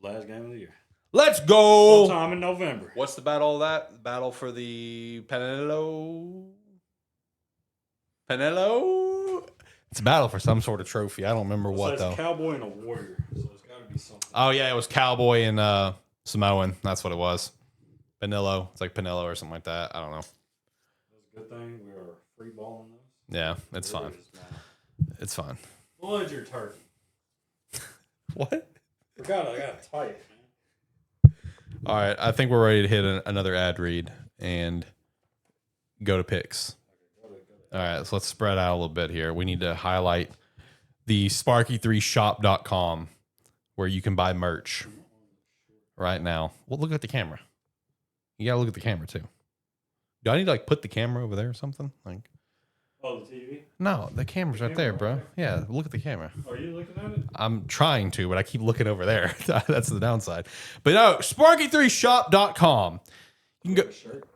Last game of the year. Let's go. Sometime in November. What's the battle of that? Battle for the Penelo? It's a battle for some sort of trophy. I don't remember what, it's though. a cowboy and a warrior, so it's got to be something. Oh, yeah, it was Cowboy and Samoan. That's what it was. Penelo. It's like Penelo or something like that. I don't know. That's a good thing. We are free balling those. Yeah, it's fine. It's fine. Blood your turkey. What? Forgot I got to type, man. All right, I think we're ready to hit another ad read and go to picks. All right, so let's spread out a little bit here. We need to highlight the Sparky3shop.com where you can buy merch right now. Well, look at the camera. You got to look at the camera too. Do I need to like put the camera over there or something? Like, Oh, the TV? no, the camera's right there, bro. Yeah, look at the camera. Are you looking at it? I'm trying to, but I keep looking over there. That's the downside. But no, Sparky3shop.com. You can go Shirt?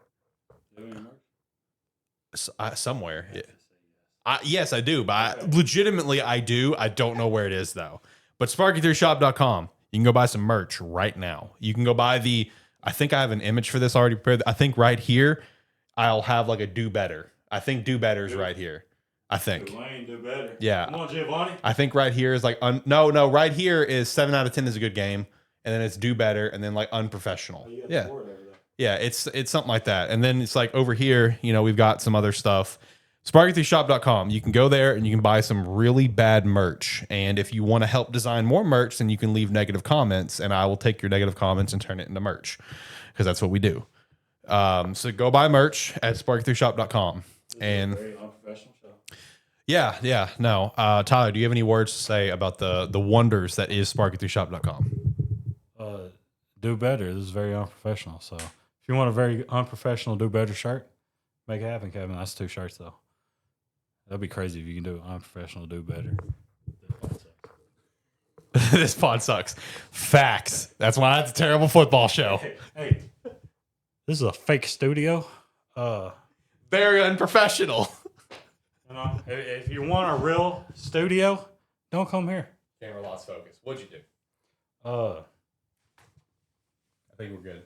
Do you have any merch? somewhere. Yeah. Yes, I do, but legitimately I do. I don't know where it is though. But Sparky3shop.com. You can go buy some merch right now. You can go buy I think I have an image for this already prepared. I think right here I'll have like a do better. I think do better is right here. I think. Tulane, do better. Yeah. Come on, Giovanni. I think right here is like no. Right here is 7 out of 10 is a good game, and then it's do better, and then like unprofessional. You got Yeah, the board over there. yeah. It's something like that, and then it's like over here. We've got some other stuff. Sparky3shop.com. You can go there and you can buy some really bad merch. And if you want to help design more merch, then you can leave negative comments, and I will take your negative comments and turn it into merch because that's what we do. So go buy merch at Sparky3shop.com. And Very unprofessional show. yeah, no. Tyler, do you have any words to say about the wonders that is Sparky3shop.com? Do better. This is very unprofessional. So if you want a very unprofessional do better shirt, make it happen, Kevin. That's 2 shirts though. That'd be crazy if you can do unprofessional do better. This pod sucks. Facts. That's why it's a terrible football show. Hey, this is a fake studio. Very unprofessional. If you want a real studio, don't come here. Camera lost focus. What'd you do? Uh, I think we're good.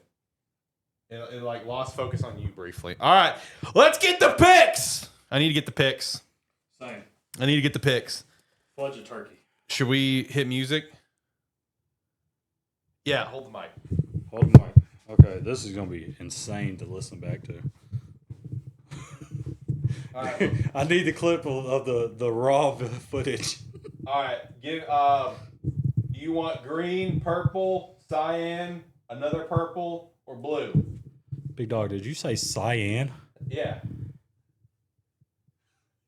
It like lost focus on you briefly. All right, let's get the picks. I need to get the picks. Same. I need to get the picks. Fudge a turkey. Should we hit music? Yeah, hold the mic. Hold the mic. Okay, this is gonna be insane to listen back to. All right. I need the clip of the raw footage. All right. Do you want green, purple, cyan, another purple, or blue? Big dog, did you say cyan? Yeah.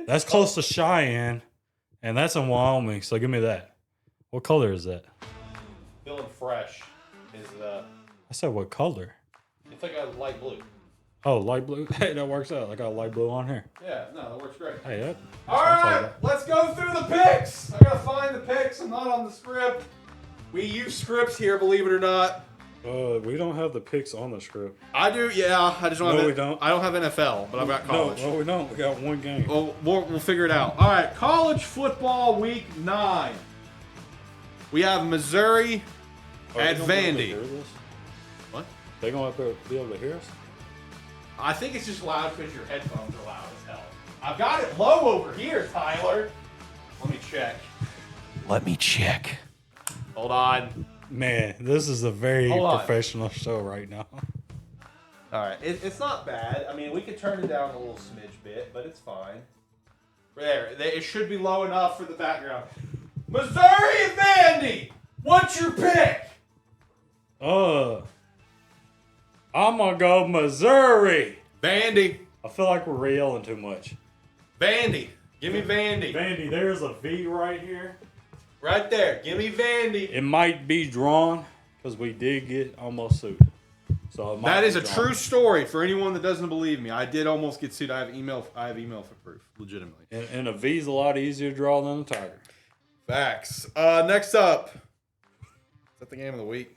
That's close to Cheyenne, and that's in Wyoming. So give me that. What color is that? Feeling fresh is I said what color? it's like a light blue. Oh, light blue. Hey, that works out. I got light blue on here. Yeah, no, that works great. Hey, that. All right, let's go through the picks. I gotta find the picks. I'm not on the script. We use scripts here, believe it or not. We don't have the picks on the script. I do, yeah. I just don't. No, have we don't. I don't have NFL, but I've got college. No, we don't. We got one game. Well, we'll figure it out. All right, college football week 9. We have Missouri at Vandy. What? They gonna have to be able to hear us? I think it's just loud because your headphones are loud as hell. I've got it low over here, Tyler. Let me check. Hold on. Man, this is a very Hold on. professional show right now. All right, it's not bad. I mean, we could turn it down a little smidge bit, but it's fine. There, it should be low enough for the background. Missouri and Vandy, what's your pick? I'm gonna go Missouri. Vandy, I feel like we're yelling too much. Vandy, give me Vandy. Vandy, there's a V right here. Right there, give me Vandy. It might be drawn because we did get almost sued. So it might That be is a drawn. true story for anyone that doesn't believe me. I did almost get sued. I have email for proof, legitimately. And a V is a lot easier to draw than a tiger. Facts. Next up. Is that the game of the week?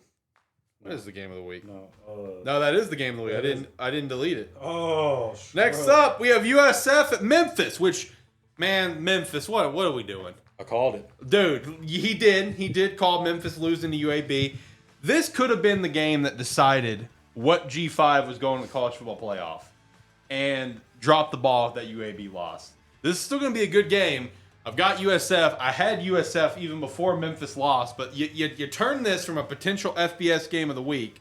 What is the game of the week? No, that is the game of the week. I didn't delete it. Oh. Next up, we have USF at Memphis, which, man, Memphis, what are we doing? I called it. Dude, he did call Memphis losing to UAB. This could have been the game that decided what G5 was going to the college football playoff and dropped the ball with that UAB loss. This is still going to be a good game. I've got USF. I had USF even before Memphis lost, but you turn this from a potential FBS game of the week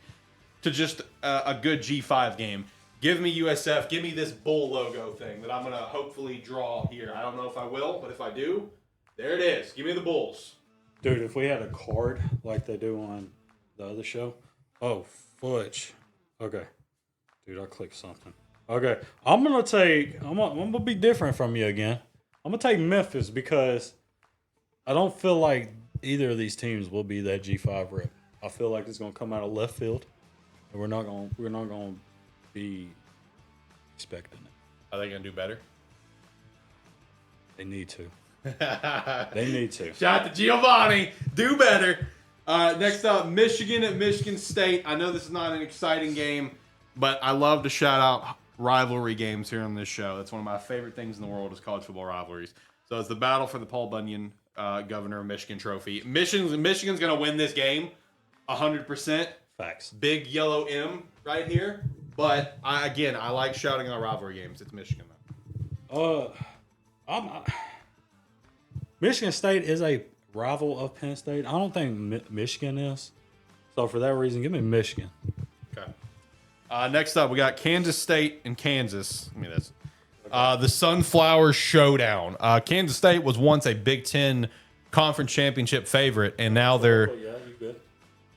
to just a good G5 game. Give me USF. Give me this bull logo thing that I'm going to hopefully draw here. I don't know if I will, but if I do, there it is. Give me the Bulls. Dude, if we had a card like they do on the other show. Oh, fudge. Okay. Dude, I clicked something. Okay. I'm going to be different from you again. I'm going to take Memphis because I don't feel like either of these teams will be that G5 rep. I feel like it's going to come out of left field, and we're not going to be expecting it. Are they going to do better? They need to. They need to. Shout out to Giovanni. Do better. Next up, Michigan at Michigan State. I know this is not an exciting game, but I love to shout out rivalry games here on this show. That's one of my favorite things in the world is college football rivalries. So it's the battle for the Paul Bunyan Governor of Michigan trophy. Michigan's going to win this game 100%. Facts. Big yellow M right here. But I like shouting out rivalry games. It's Michigan though. Michigan State is a rival of Penn State. I don't think Michigan is. So for that reason, give me Michigan. Okay. Next up, we got Kansas State and Kansas. Give me this. The Sunflower Showdown. Kansas State was once a Big Ten conference championship favorite, and now they're... Yeah, you good.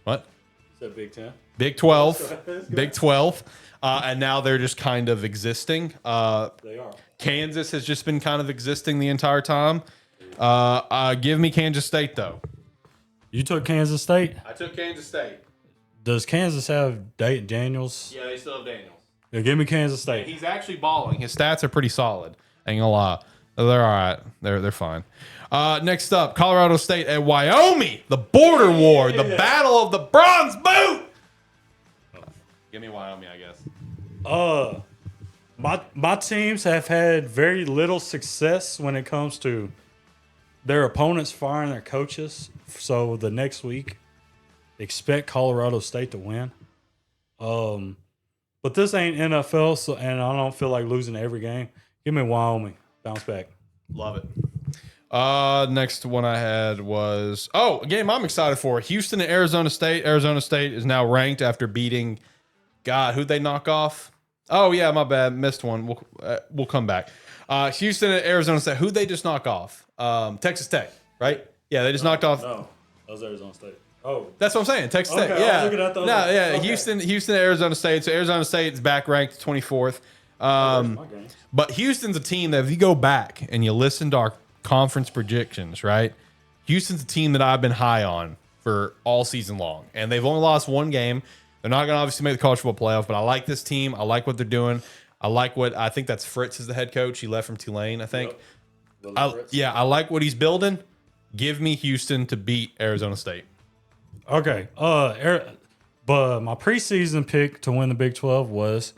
What? You said Big Ten? Big 12. Big 12. And now they're just kind of existing. They are. Kansas has just been kind of existing the entire time. Give me Kansas State, though. You took Kansas State? I took Kansas State. Does Kansas have Daniels? Yeah, they still have Daniels. Yeah, give me Kansas State. He's actually balling. His stats are pretty solid. Ain't gonna lie. They're all right. They're fine. Next up, Colorado State at Wyoming. The border war. The battle of the bronze boot. Give me Wyoming, I guess. My teams have had very little success when it comes to their opponents firing their coaches. So the next week, expect Colorado State to win. But this ain't NFL, so and I don't feel like losing every game. Give me Wyoming. Bounce back. Love it. Next one I had was a game I'm excited for. Houston and Arizona State. Arizona State is now ranked after beating. God, who'd they knock off? Oh yeah, my bad, missed one. We'll come back. Houston and Arizona State. Who'd they just knock off? Texas Tech, right? Yeah, they just knocked off. No, that was Arizona State. Oh, that's what I'm saying. Texas Tech. I Yeah. was looking at those. No, yeah. Okay. Houston, Arizona State. So Arizona State is back ranked 24th. But Houston's a team that if you go back and you listen to our conference predictions, right? Houston's a team that I've been high on for all season long, and they've only lost one game. They're not going to obviously make the college football playoff, but I like this team. I like what they're doing. I think that's Fritz is the head coach. He left from Tulane, I think. Yep. I like what he's building. Give me Houston to beat Arizona State. Okay. But my preseason pick to win the Big 12 was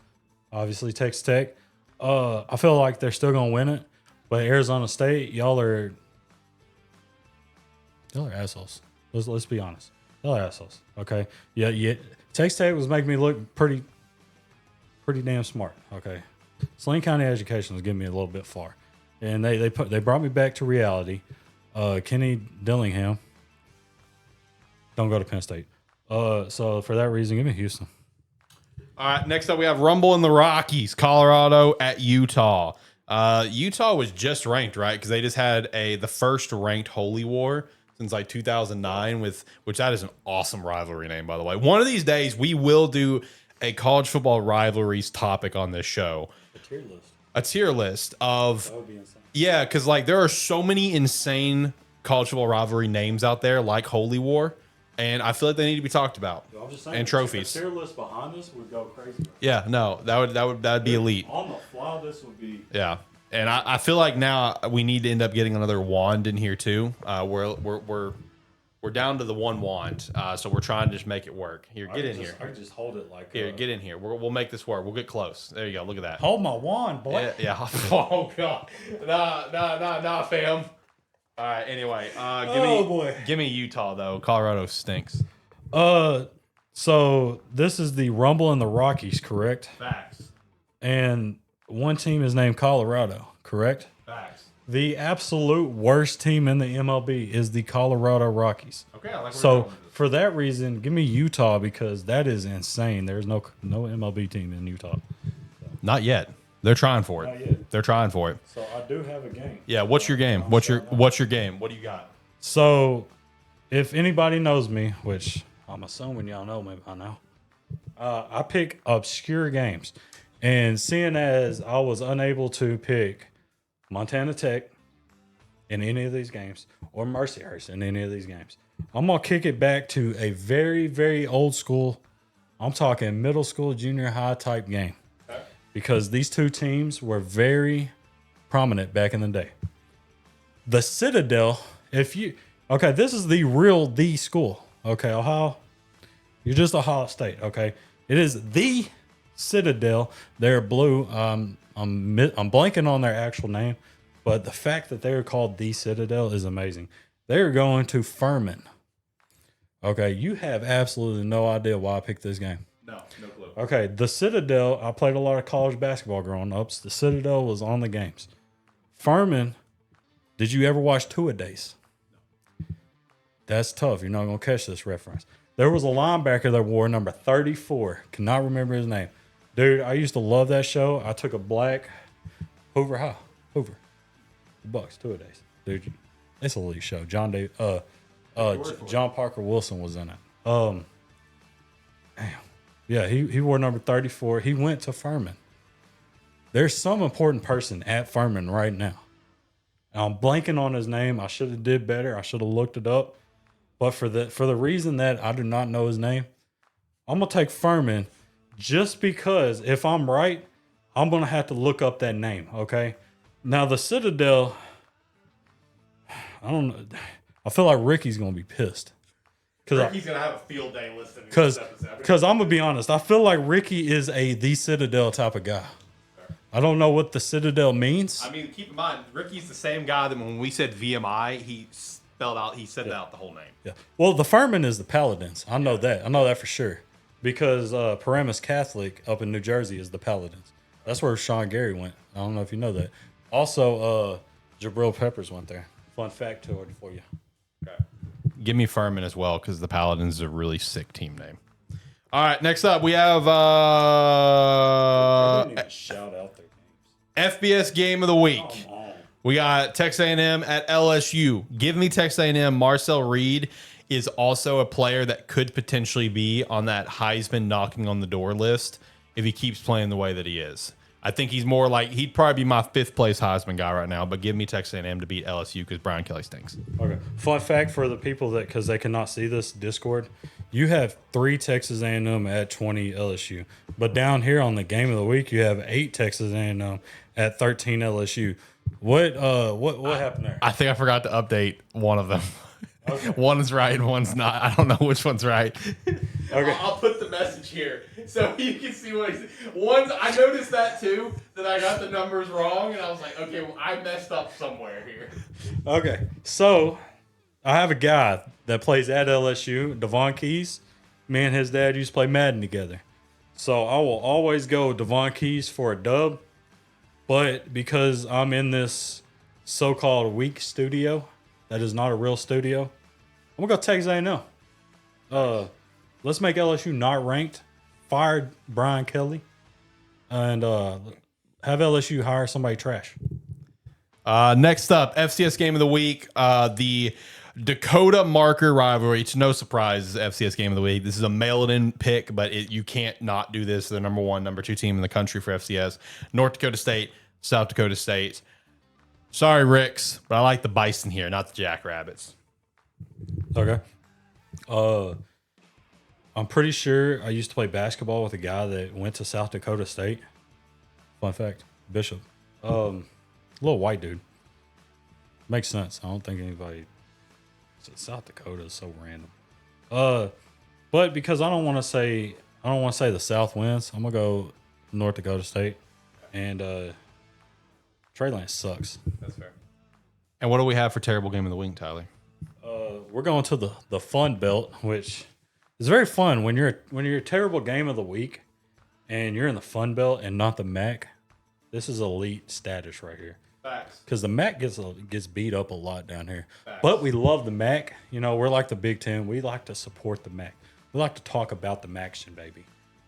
obviously Texas Tech. I feel like they're still gonna win it, but Arizona State, y'all are assholes. Let's be honest. Y'all are assholes. Okay. Yeah. Texas Tech was making me look pretty damn smart. Okay. Sling County education was getting me a little bit far, and they brought me back to reality. Kenny Dillingham. Don't go to Penn State. So for that reason, give me Houston. All right, next up we have Rumble in the Rockies, Colorado at Utah. Utah was just ranked, right? Because they just had the first ranked Holy War since like 2009, which that is an awesome rivalry name, by the way. One of these days we will do a college football rivalries topic on this show. A tier list of That would be insane. Yeah, because like there are so many insane college football rivalry names out there, like Holy War. And I feel like they need to be talked about. I'm just saying, and trophies. The tier list behind this would go crazy. Yeah, no, that'd be elite. On the fly, this would be. Yeah. And I feel like now we need to end up getting another wand in here too. We're down to the one wand, so we're trying to just make it work. Here, get in here. I can just hold it like Here, get in here. We'll make this work. We'll get close. There you go. Look at that. hold my wand, boy. Yeah. Oh god. Nah, fam. All right. Anyway, give me Utah though. Colorado stinks. So this is the Rumble and the Rockies, correct? Facts. And one team is named Colorado, correct? Facts. The absolute worst team in the MLB is the Colorado Rockies. Okay. I like So for that reason, give me Utah because that is insane. There's no MLB team in Utah. Not yet. They're trying for it. Not yet. They're trying for it. So I do have a game. Yeah. What's your game? What's your game? What do you got? So if anybody knows me, which I'm assuming y'all know me by now, I pick obscure games. And seeing as I was unable to pick Montana Tech in any of these games or Mercyhurst in any of these games, I'm going to kick it back to a very, very old school, I'm talking middle school, junior high type game. Because these two teams were very prominent back in the day. The Citadel, this is the school. Okay, Ohio, you're just Ohio State. Okay, it is the Citadel. They're blue. I'm blanking on their actual name, but the fact that they're called the Citadel is amazing. They're going to Furman. Okay, you have absolutely no idea why I picked this game. No clue. Okay, the Citadel, I played a lot of college basketball growing up. So the Citadel was on the games. Furman, did you ever watch Two-A-Days? No. That's tough. You're not going to catch this reference. There was a linebacker that wore number 34. Cannot remember his name. Dude, I used to love that show. I took a black Hoover. The Bucks, Two-A-Days. Dude, it's a elite show. John Parker Wilson was in it. Damn. Yeah, he wore number 34. He went to Furman. There's some important person at Furman right now. I'm blanking on his name. I should have did better. I should have looked it up. But for the reason that I do not know his name, I'm gonna take Furman just because if I'm right, I'm gonna have to look up that name. Okay. Now the Citadel, I don't know. I feel like Ricky's gonna be pissed. Ricky's gonna have a field day listed. Because I'm gonna be honest, I feel like Ricky is the Citadel type of guy. I don't know what the Citadel means. I mean, keep in mind, Ricky's the same guy that when we said VMI, he said out the whole name. Yeah. Well, the Furman is the Paladins. I know that. I know that for sure. Because Paramus Catholic up in New Jersey is the Paladins. That's where Sean Gary went. I don't know if you know that. Also, Jabril Peppers went there. Fun fact for you. Okay. Give me Furman as well because the Paladins is a really sick team name. All right, next up we have I didn't even shout out their names. FBS game of the week. We got Texas A&M at LSU. Give me Texas A&M. Marcel Reed is also a player that could potentially be on that Heisman knocking on the door list if he keeps playing the way that he is. I think he's more like he'd probably be my 5th place Heisman guy right now. But give me Texas A&M to beat LSU because Brian Kelly stinks. Okay. Fun fact for the people that because they cannot see this Discord, you have 3 Texas A&M at 20 LSU, but down here on the game of the week you have 8 Texas A&M at 13 LSU. What happened there? I think I forgot to update one of them. Okay. One is right and one's not. I don't know which one's right. Okay. I'll put the message here so you can see what he's. One, I noticed that too, that I got the numbers wrong, and I was like, okay, well, I messed up somewhere here. Okay, so I have a guy that plays at LSU, Devon Keys. Me and his dad used to play Madden together. So I will always go Devon Keys for a dub. But because I'm in this so-called weak studio, that is not a real studio, I'm going to go Texas A&M. Let's make LSU not ranked. Fire Brian Kelly. And have LSU hire somebody trash. Next up, FCS game of the week. The Dakota Marker rivalry. It's no surprise, FCS game of the week. This is a mail-in pick, but you can't not do this. They're number 1, number 2 team in the country for FCS. North Dakota State, South Dakota State. Sorry, Ricks, but I like the Bison here, not the Jackrabbits. Okay. I'm pretty sure I used to play basketball with a guy that went to South Dakota State. Fun fact, Bishop. Little white dude. Makes sense. I don't think anybody. South Dakota is so random. But because I don't want to say the South wins, I'm gonna go North Dakota State, and Trey Lance sucks. That's fair. And what do we have for terrible game of the week, Tyler? We're going to the Fun Belt, which is very fun when you're a terrible game of the week, and you're in the Fun Belt and not the MAC. This is elite status right here. Facts. Because the MAC gets beat up a lot down here. Facts. But we love the MAC. You know, we're like the Big Ten. We like to support the MAC. We like to talk about the MACtion, baby.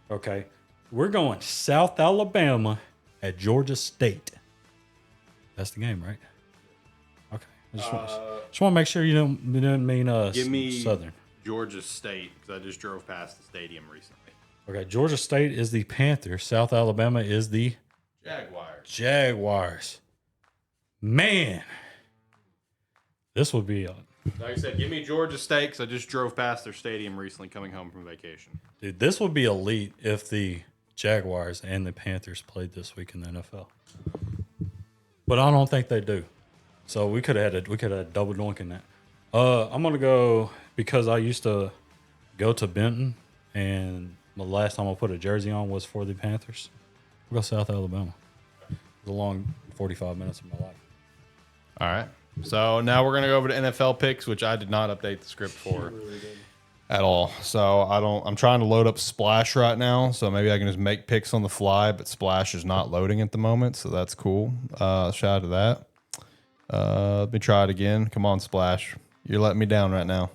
Okay? We're going South Alabama at Georgia State. That's the game, right? Okay. I just want to make sure you didn't mean Give me Southern. Georgia State, because I just drove past the stadium recently. Okay, Georgia State is the Panthers. South Alabama is the Jaguars. Man, this would be like I said, give me Georgia State, because I just drove past their stadium recently coming home from vacation. dude. This would be elite if the Jaguars and the Panthers played this week in the NFL. But I don't think they do. So we could have had a double doink in that. I'm gonna go because I used to go to Benton, and the last time I put a jersey on was for the Panthers. We'll go South Alabama. It's a long 45 minutes of my life. All right. So now we're gonna go over to NFL picks, which I did not update the script for at all. So I'm trying to load up Splash right now, so maybe I can just make picks on the fly, but Splash is not loading at the moment, so that's cool. Shout out to that. Let me try it again. Come on, Splash. You're letting me down right now.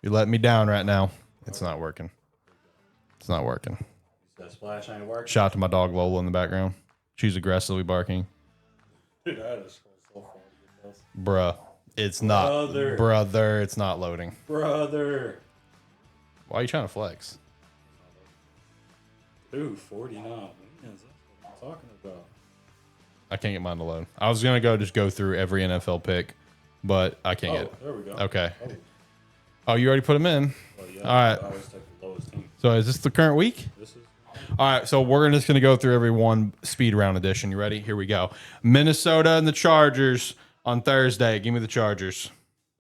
You're letting me down right now. It's not working. It's not working. That Splash ain't working. Shout out to my dog Lola in the background. She's aggressively barking. Dude, I had to scroll so far to get this. Bruh. It's not. Brother, it's not loading. Brother. Why are you trying to flex? Dude, 49 wins. That's what I'm talking about. I can't get mine to load. I was going to just go through every NFL pick, but I can't get it. There we go. Okay. Oh, you already put them in? Well, yeah, All right. I always take the lowest team. So is this the current week? This is. All right, so we're just going to go through every one speed round edition. You ready? Here we go. Minnesota and the Chargers on Thursday. Give me the Chargers.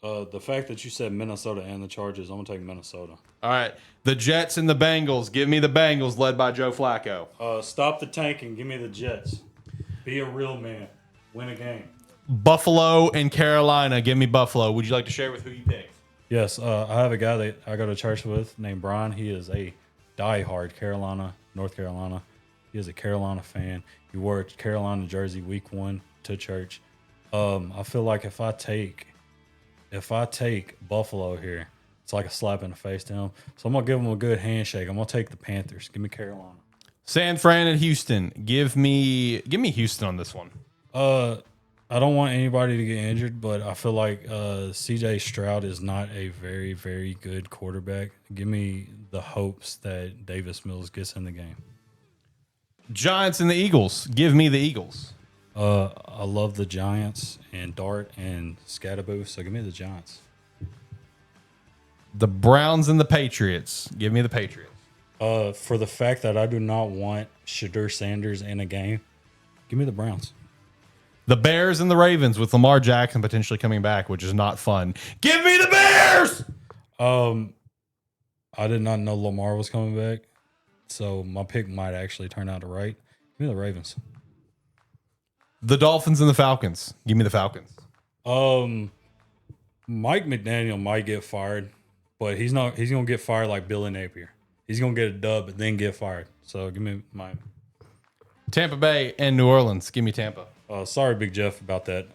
The fact that you said Minnesota and the Chargers, I'm going to take Minnesota. All right. The Jets and the Bengals. Give me the Bengals led by Joe Flacco. Stop the tanking. Give me the Jets. Be a real man. Win a game. Buffalo and Carolina. Give me Buffalo. Would you like to share with who you picked? Yes, I have a guy that I go to church with named Brian. He is a diehard North Carolina. He is a Carolina fan. He wore a Carolina jersey week 1 to church. I feel like if I take Buffalo here, it's like a slap in the face to him. So I'm gonna give him a good handshake. I'm gonna take the Panthers. Give me Carolina. San Fran and Houston. Give me Houston on this one. I don't want anybody to get injured, but I feel like C.J. Stroud is not a very, very good quarterback. Give me the hopes that Davis Mills gets in the game. Giants and the Eagles. Give me the Eagles. I love the Giants and Dart and Scatterboo, so give me the Giants. The Browns and the Patriots. Give me the Patriots. For the fact that I do not want Shadur Sanders in a game, give me the Browns. The Bears and the Ravens with Lamar Jackson potentially coming back, which is not fun. Give me the Bears! I did not know Lamar was coming back, so my pick might actually turn out right. Give me the Ravens. The Dolphins and the Falcons. Give me the Falcons. Mike McDaniel might get fired, but he's not. He's gonna get fired like Billy Napier. He's gonna get a dub and then get fired. So give me Miami. Tampa Bay and New Orleans. Give me Tampa. Sorry, Big Jeff, about that.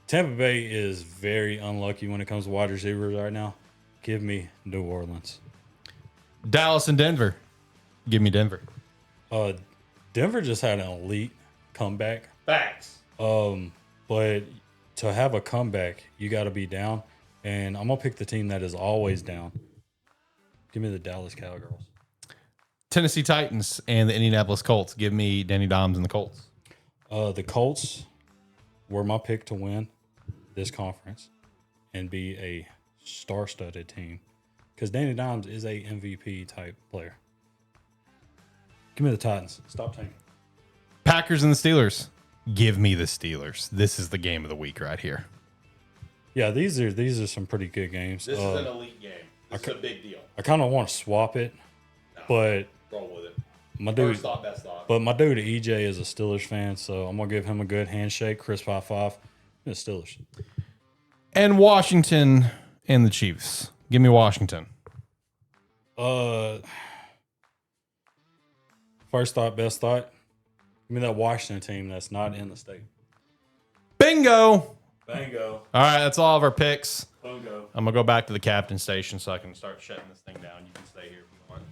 Tampa Bay is very unlucky when it comes to wide receivers right now. Give me New Orleans. Dallas and Denver. Give me Denver. Denver just had an elite comeback. Facts. But to have a comeback, you got to be down. And I'm going to pick the team that is always down. Give me the Dallas Cowgirls. Tennessee Titans and the Indianapolis Colts. Give me Danny Dimes and the Colts. The Colts were my pick to win this conference and be a star-studded team because Danny Dimes is a MVP type player. Give me the Titans. Stop tanking. Packers and the Steelers. give me the Steelers. This is the game of the week right here. Yeah, these are some pretty good games. This is an elite game. This is a big deal. I kind of want to swap it, but Roll with it. my dude, First thought, best thought. but my dude EJ is a Steelers fan, so I'm gonna give him a good handshake, crisp high five. The Steelers. And Washington and the Chiefs. Give me Washington. First thought, best thought. Give me that Washington team that's not in the state. Bingo. Bingo. All right, that's all of our picks. Bingo. I'm going to go back to the captain station so I can start shutting this thing down. You can stay here if you want.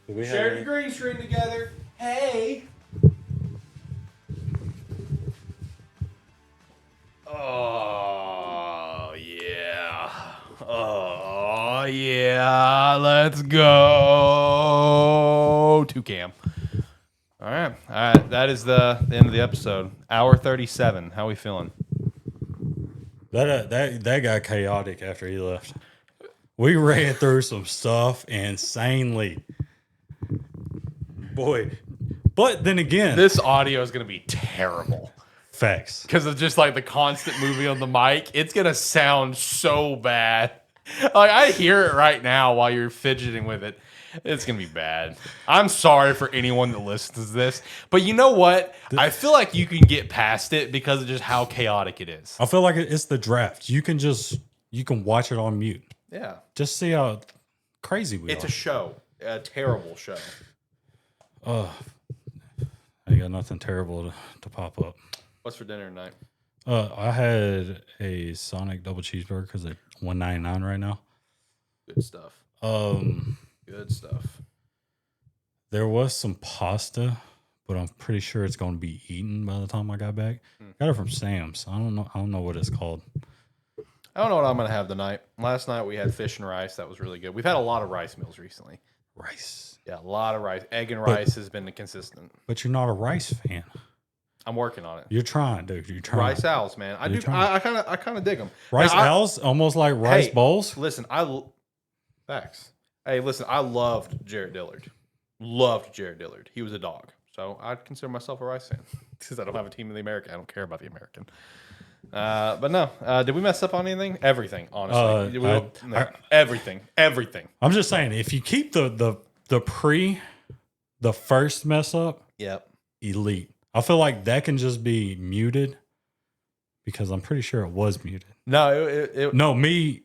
Do we Share have the green screen together. Hey. Oh, yeah. Oh, yeah. Let's go. To Cam. All right. All right. That is the end of the episode. Hour 37. How we feeling? that got chaotic after he left. We ran through some stuff insanely. Boy. But then again, This audio is going to be terrible. facts. Because of just like the constant moving on the mic. It's going to sound so bad. Like I hear it right now while you're fidgeting with it. It's going to be bad. I'm sorry for anyone that listens to this. But you know what? I feel like you can get past it because of just how chaotic it is. I feel like it's the draft. You can watch it on mute. Yeah. Just see how crazy we It's are. a show. A terrible show. I ain't got nothing terrible to pop up. What's for dinner tonight? I had a Sonic double cheeseburger because they're $1.99 right now. Good stuff. Good stuff. There was some pasta, but I'm pretty sure it's going to be eaten by the time I got back. Got it from Sam's. I don't know what it's called. I don't know what I'm going to have tonight. Last night we had fish and rice. That was really good. We've had a lot of rice meals recently. Rice. Yeah, a lot of rice. Egg and rice has been consistent. But you're not a rice fan. I'm working on it. You're trying, dude. You're trying. Rice owls, man. I You're do. trying. I kind of dig them. Rice owls, almost like rice bowls. Listen, facts. Hey, listen, I loved Jared Dillard. Loved Jared Dillard. He was a dog, so I'd consider myself a Rice fan because I don't have a team in the American. I don't care about the American. But no, did we mess up on anything? Everything, honestly. Everything. I'm just saying, if you keep the first mess up, Yep. elite. I feel like that can just be muted because I'm pretty sure it was muted. No, No, me.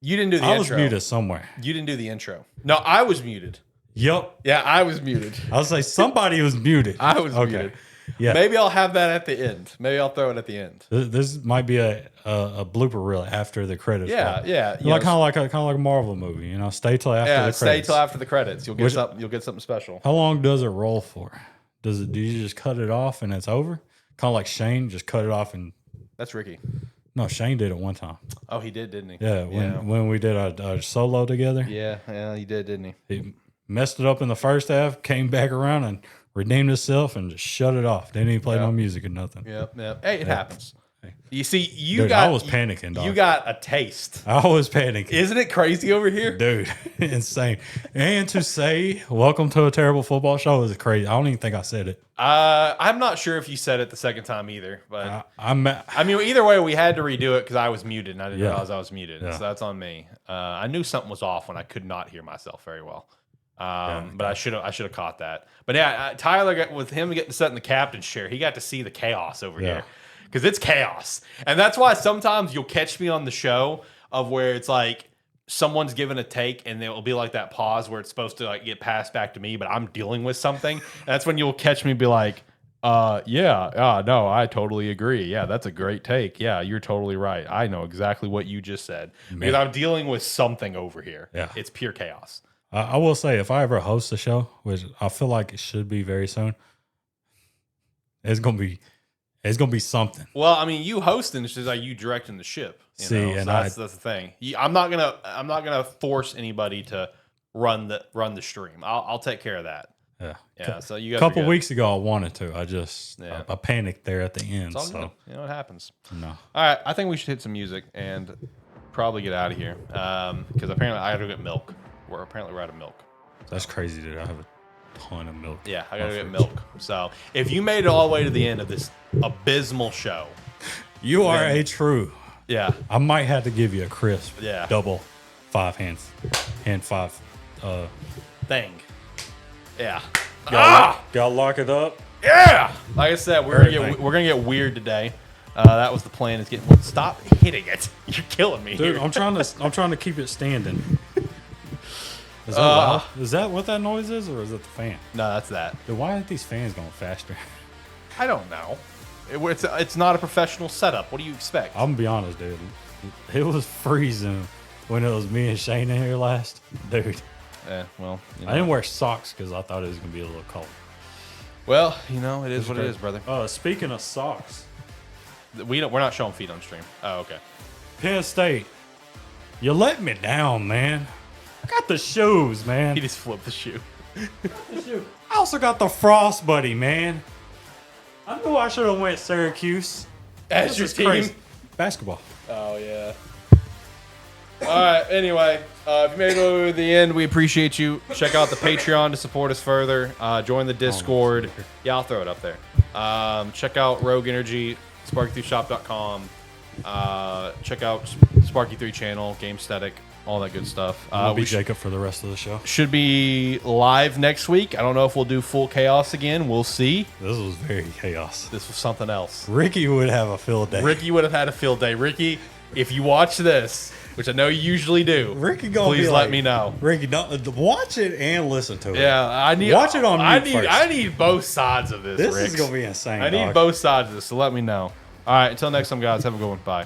you didn't do the I intro. was muted somewhere. You didn't do the intro. No, I was muted. Yep. Yeah, I was muted. I was like, somebody was muted. I was muted. Yeah. Maybe I'll have that at the end. Maybe I'll throw it at the end. This might be a blooper reel after the credits. Yeah, roll. yeah. Like kind of like a Marvel movie. You know, stay till after the credits. Stay till after the credits. You'll get something. You'll get something special. How long does it roll for? Do you just cut it off and it's over? Kind of like Shane just cut it off and That's Ricky. no, Shane did it one time. Oh, he did, didn't he? Yeah, when we did our solo together, Yeah, he did, didn't he? he messed it up in the first half, came back around and redeemed himself and just shut it off. Didn't even play no music or nothing. Yep. Hey, it happens. You see, Dude, I was panicking, dog. You got a taste. I was panicking. Isn't it crazy over here? Dude, insane. And to say, welcome to a terrible football show is crazy. I don't even think I said it. I'm not sure if you said it the second time either, but I mean, either way, we had to redo it because I was muted and I didn't realize I was muted. Yeah. So that's on me. I knew something was off when I could not hear myself very well. But I should have caught that. But yeah, Tyler with him getting to sit in the captain's chair, he got to see the chaos over here because it's chaos, and that's why sometimes you'll catch me on the show of where it's like someone's giving a take and there will be like that pause where it's supposed to like get passed back to me, but I'm dealing with something. And that's when you'll catch me be like, no, I totally agree. Yeah, that's a great take. Yeah, you're totally right. I know exactly what you just said because I'm dealing with something over here. Yeah. It's pure chaos. I will say, if I ever host a show, which I feel like it should be very soon, it's gonna be something. Well, I mean, you hosting is just like you directing the ship. And that's the thing. I'm not gonna force anybody to run the stream. I'll take care of that. Yeah. So you a couple weeks ago, I wanted to. I panicked there at the end. It's all good. It happens. No. All right. I think we should hit some music and probably get out of here because apparently I got to go get milk. We're out of milk. That's crazy, dude. I have ton of milk. Yeah, I gotta My get fridge. milk. So if you made it all the way to the end of this abysmal show, You are Then- a true. yeah, I might have to give you a crisp. Yeah. Double 5 hands. Hand 5. thing. Yeah. Gotta lock it up. Yeah. Like I said, Everything. we're gonna get weird today. That was the plan. Is getting stop hitting it. You're killing me, Dude, here. I'm trying to keep it standing. Is that loud? Is that what that noise is, or is it the fan? No, that's that. Dude, why aren't these fans going faster? I don't know. It's not a professional setup. What do you expect? I'm gonna be honest, dude. It was freezing when it was me and Shane in here last. Dude, Well, you know. I didn't wear socks because I thought it was gonna be a little cold. Well, it is what it is, brother. Speaking of socks, We're not showing feet on stream. Oh, okay. Penn State, you let me down, man. I got the shoes, man. He just flipped the shoe. I also got the Frost Buddy, man. I knew I should have went Syracuse. As This your is team. crazy. Basketball. Oh yeah. All right. Anyway, if you made it over to the end, we appreciate you. Check out the Patreon to support us further. Join the Discord. Yeah, I'll throw it up there. Check out Rogue Energy, Sparky3shop.com. Check out Sparky3 channel, Game Static, all that good stuff. I'll be We Jacob for the rest of the show. should be live next week. I don't know if we'll do full chaos again. We'll see. This was very chaos. This was something else. Ricky would have a field day. Ricky would have had a field day. Ricky, if you watch this, which I know you usually do, Ricky gonna please be let like, me know. Ricky, don't watch it and listen to it. Yeah, I need Watch it on I mute need first. I need both sides of this. This Ricks. is gonna be insane. I need dog. both sides of this. So let me know. All right, until next time, guys. Have a good one. Bye.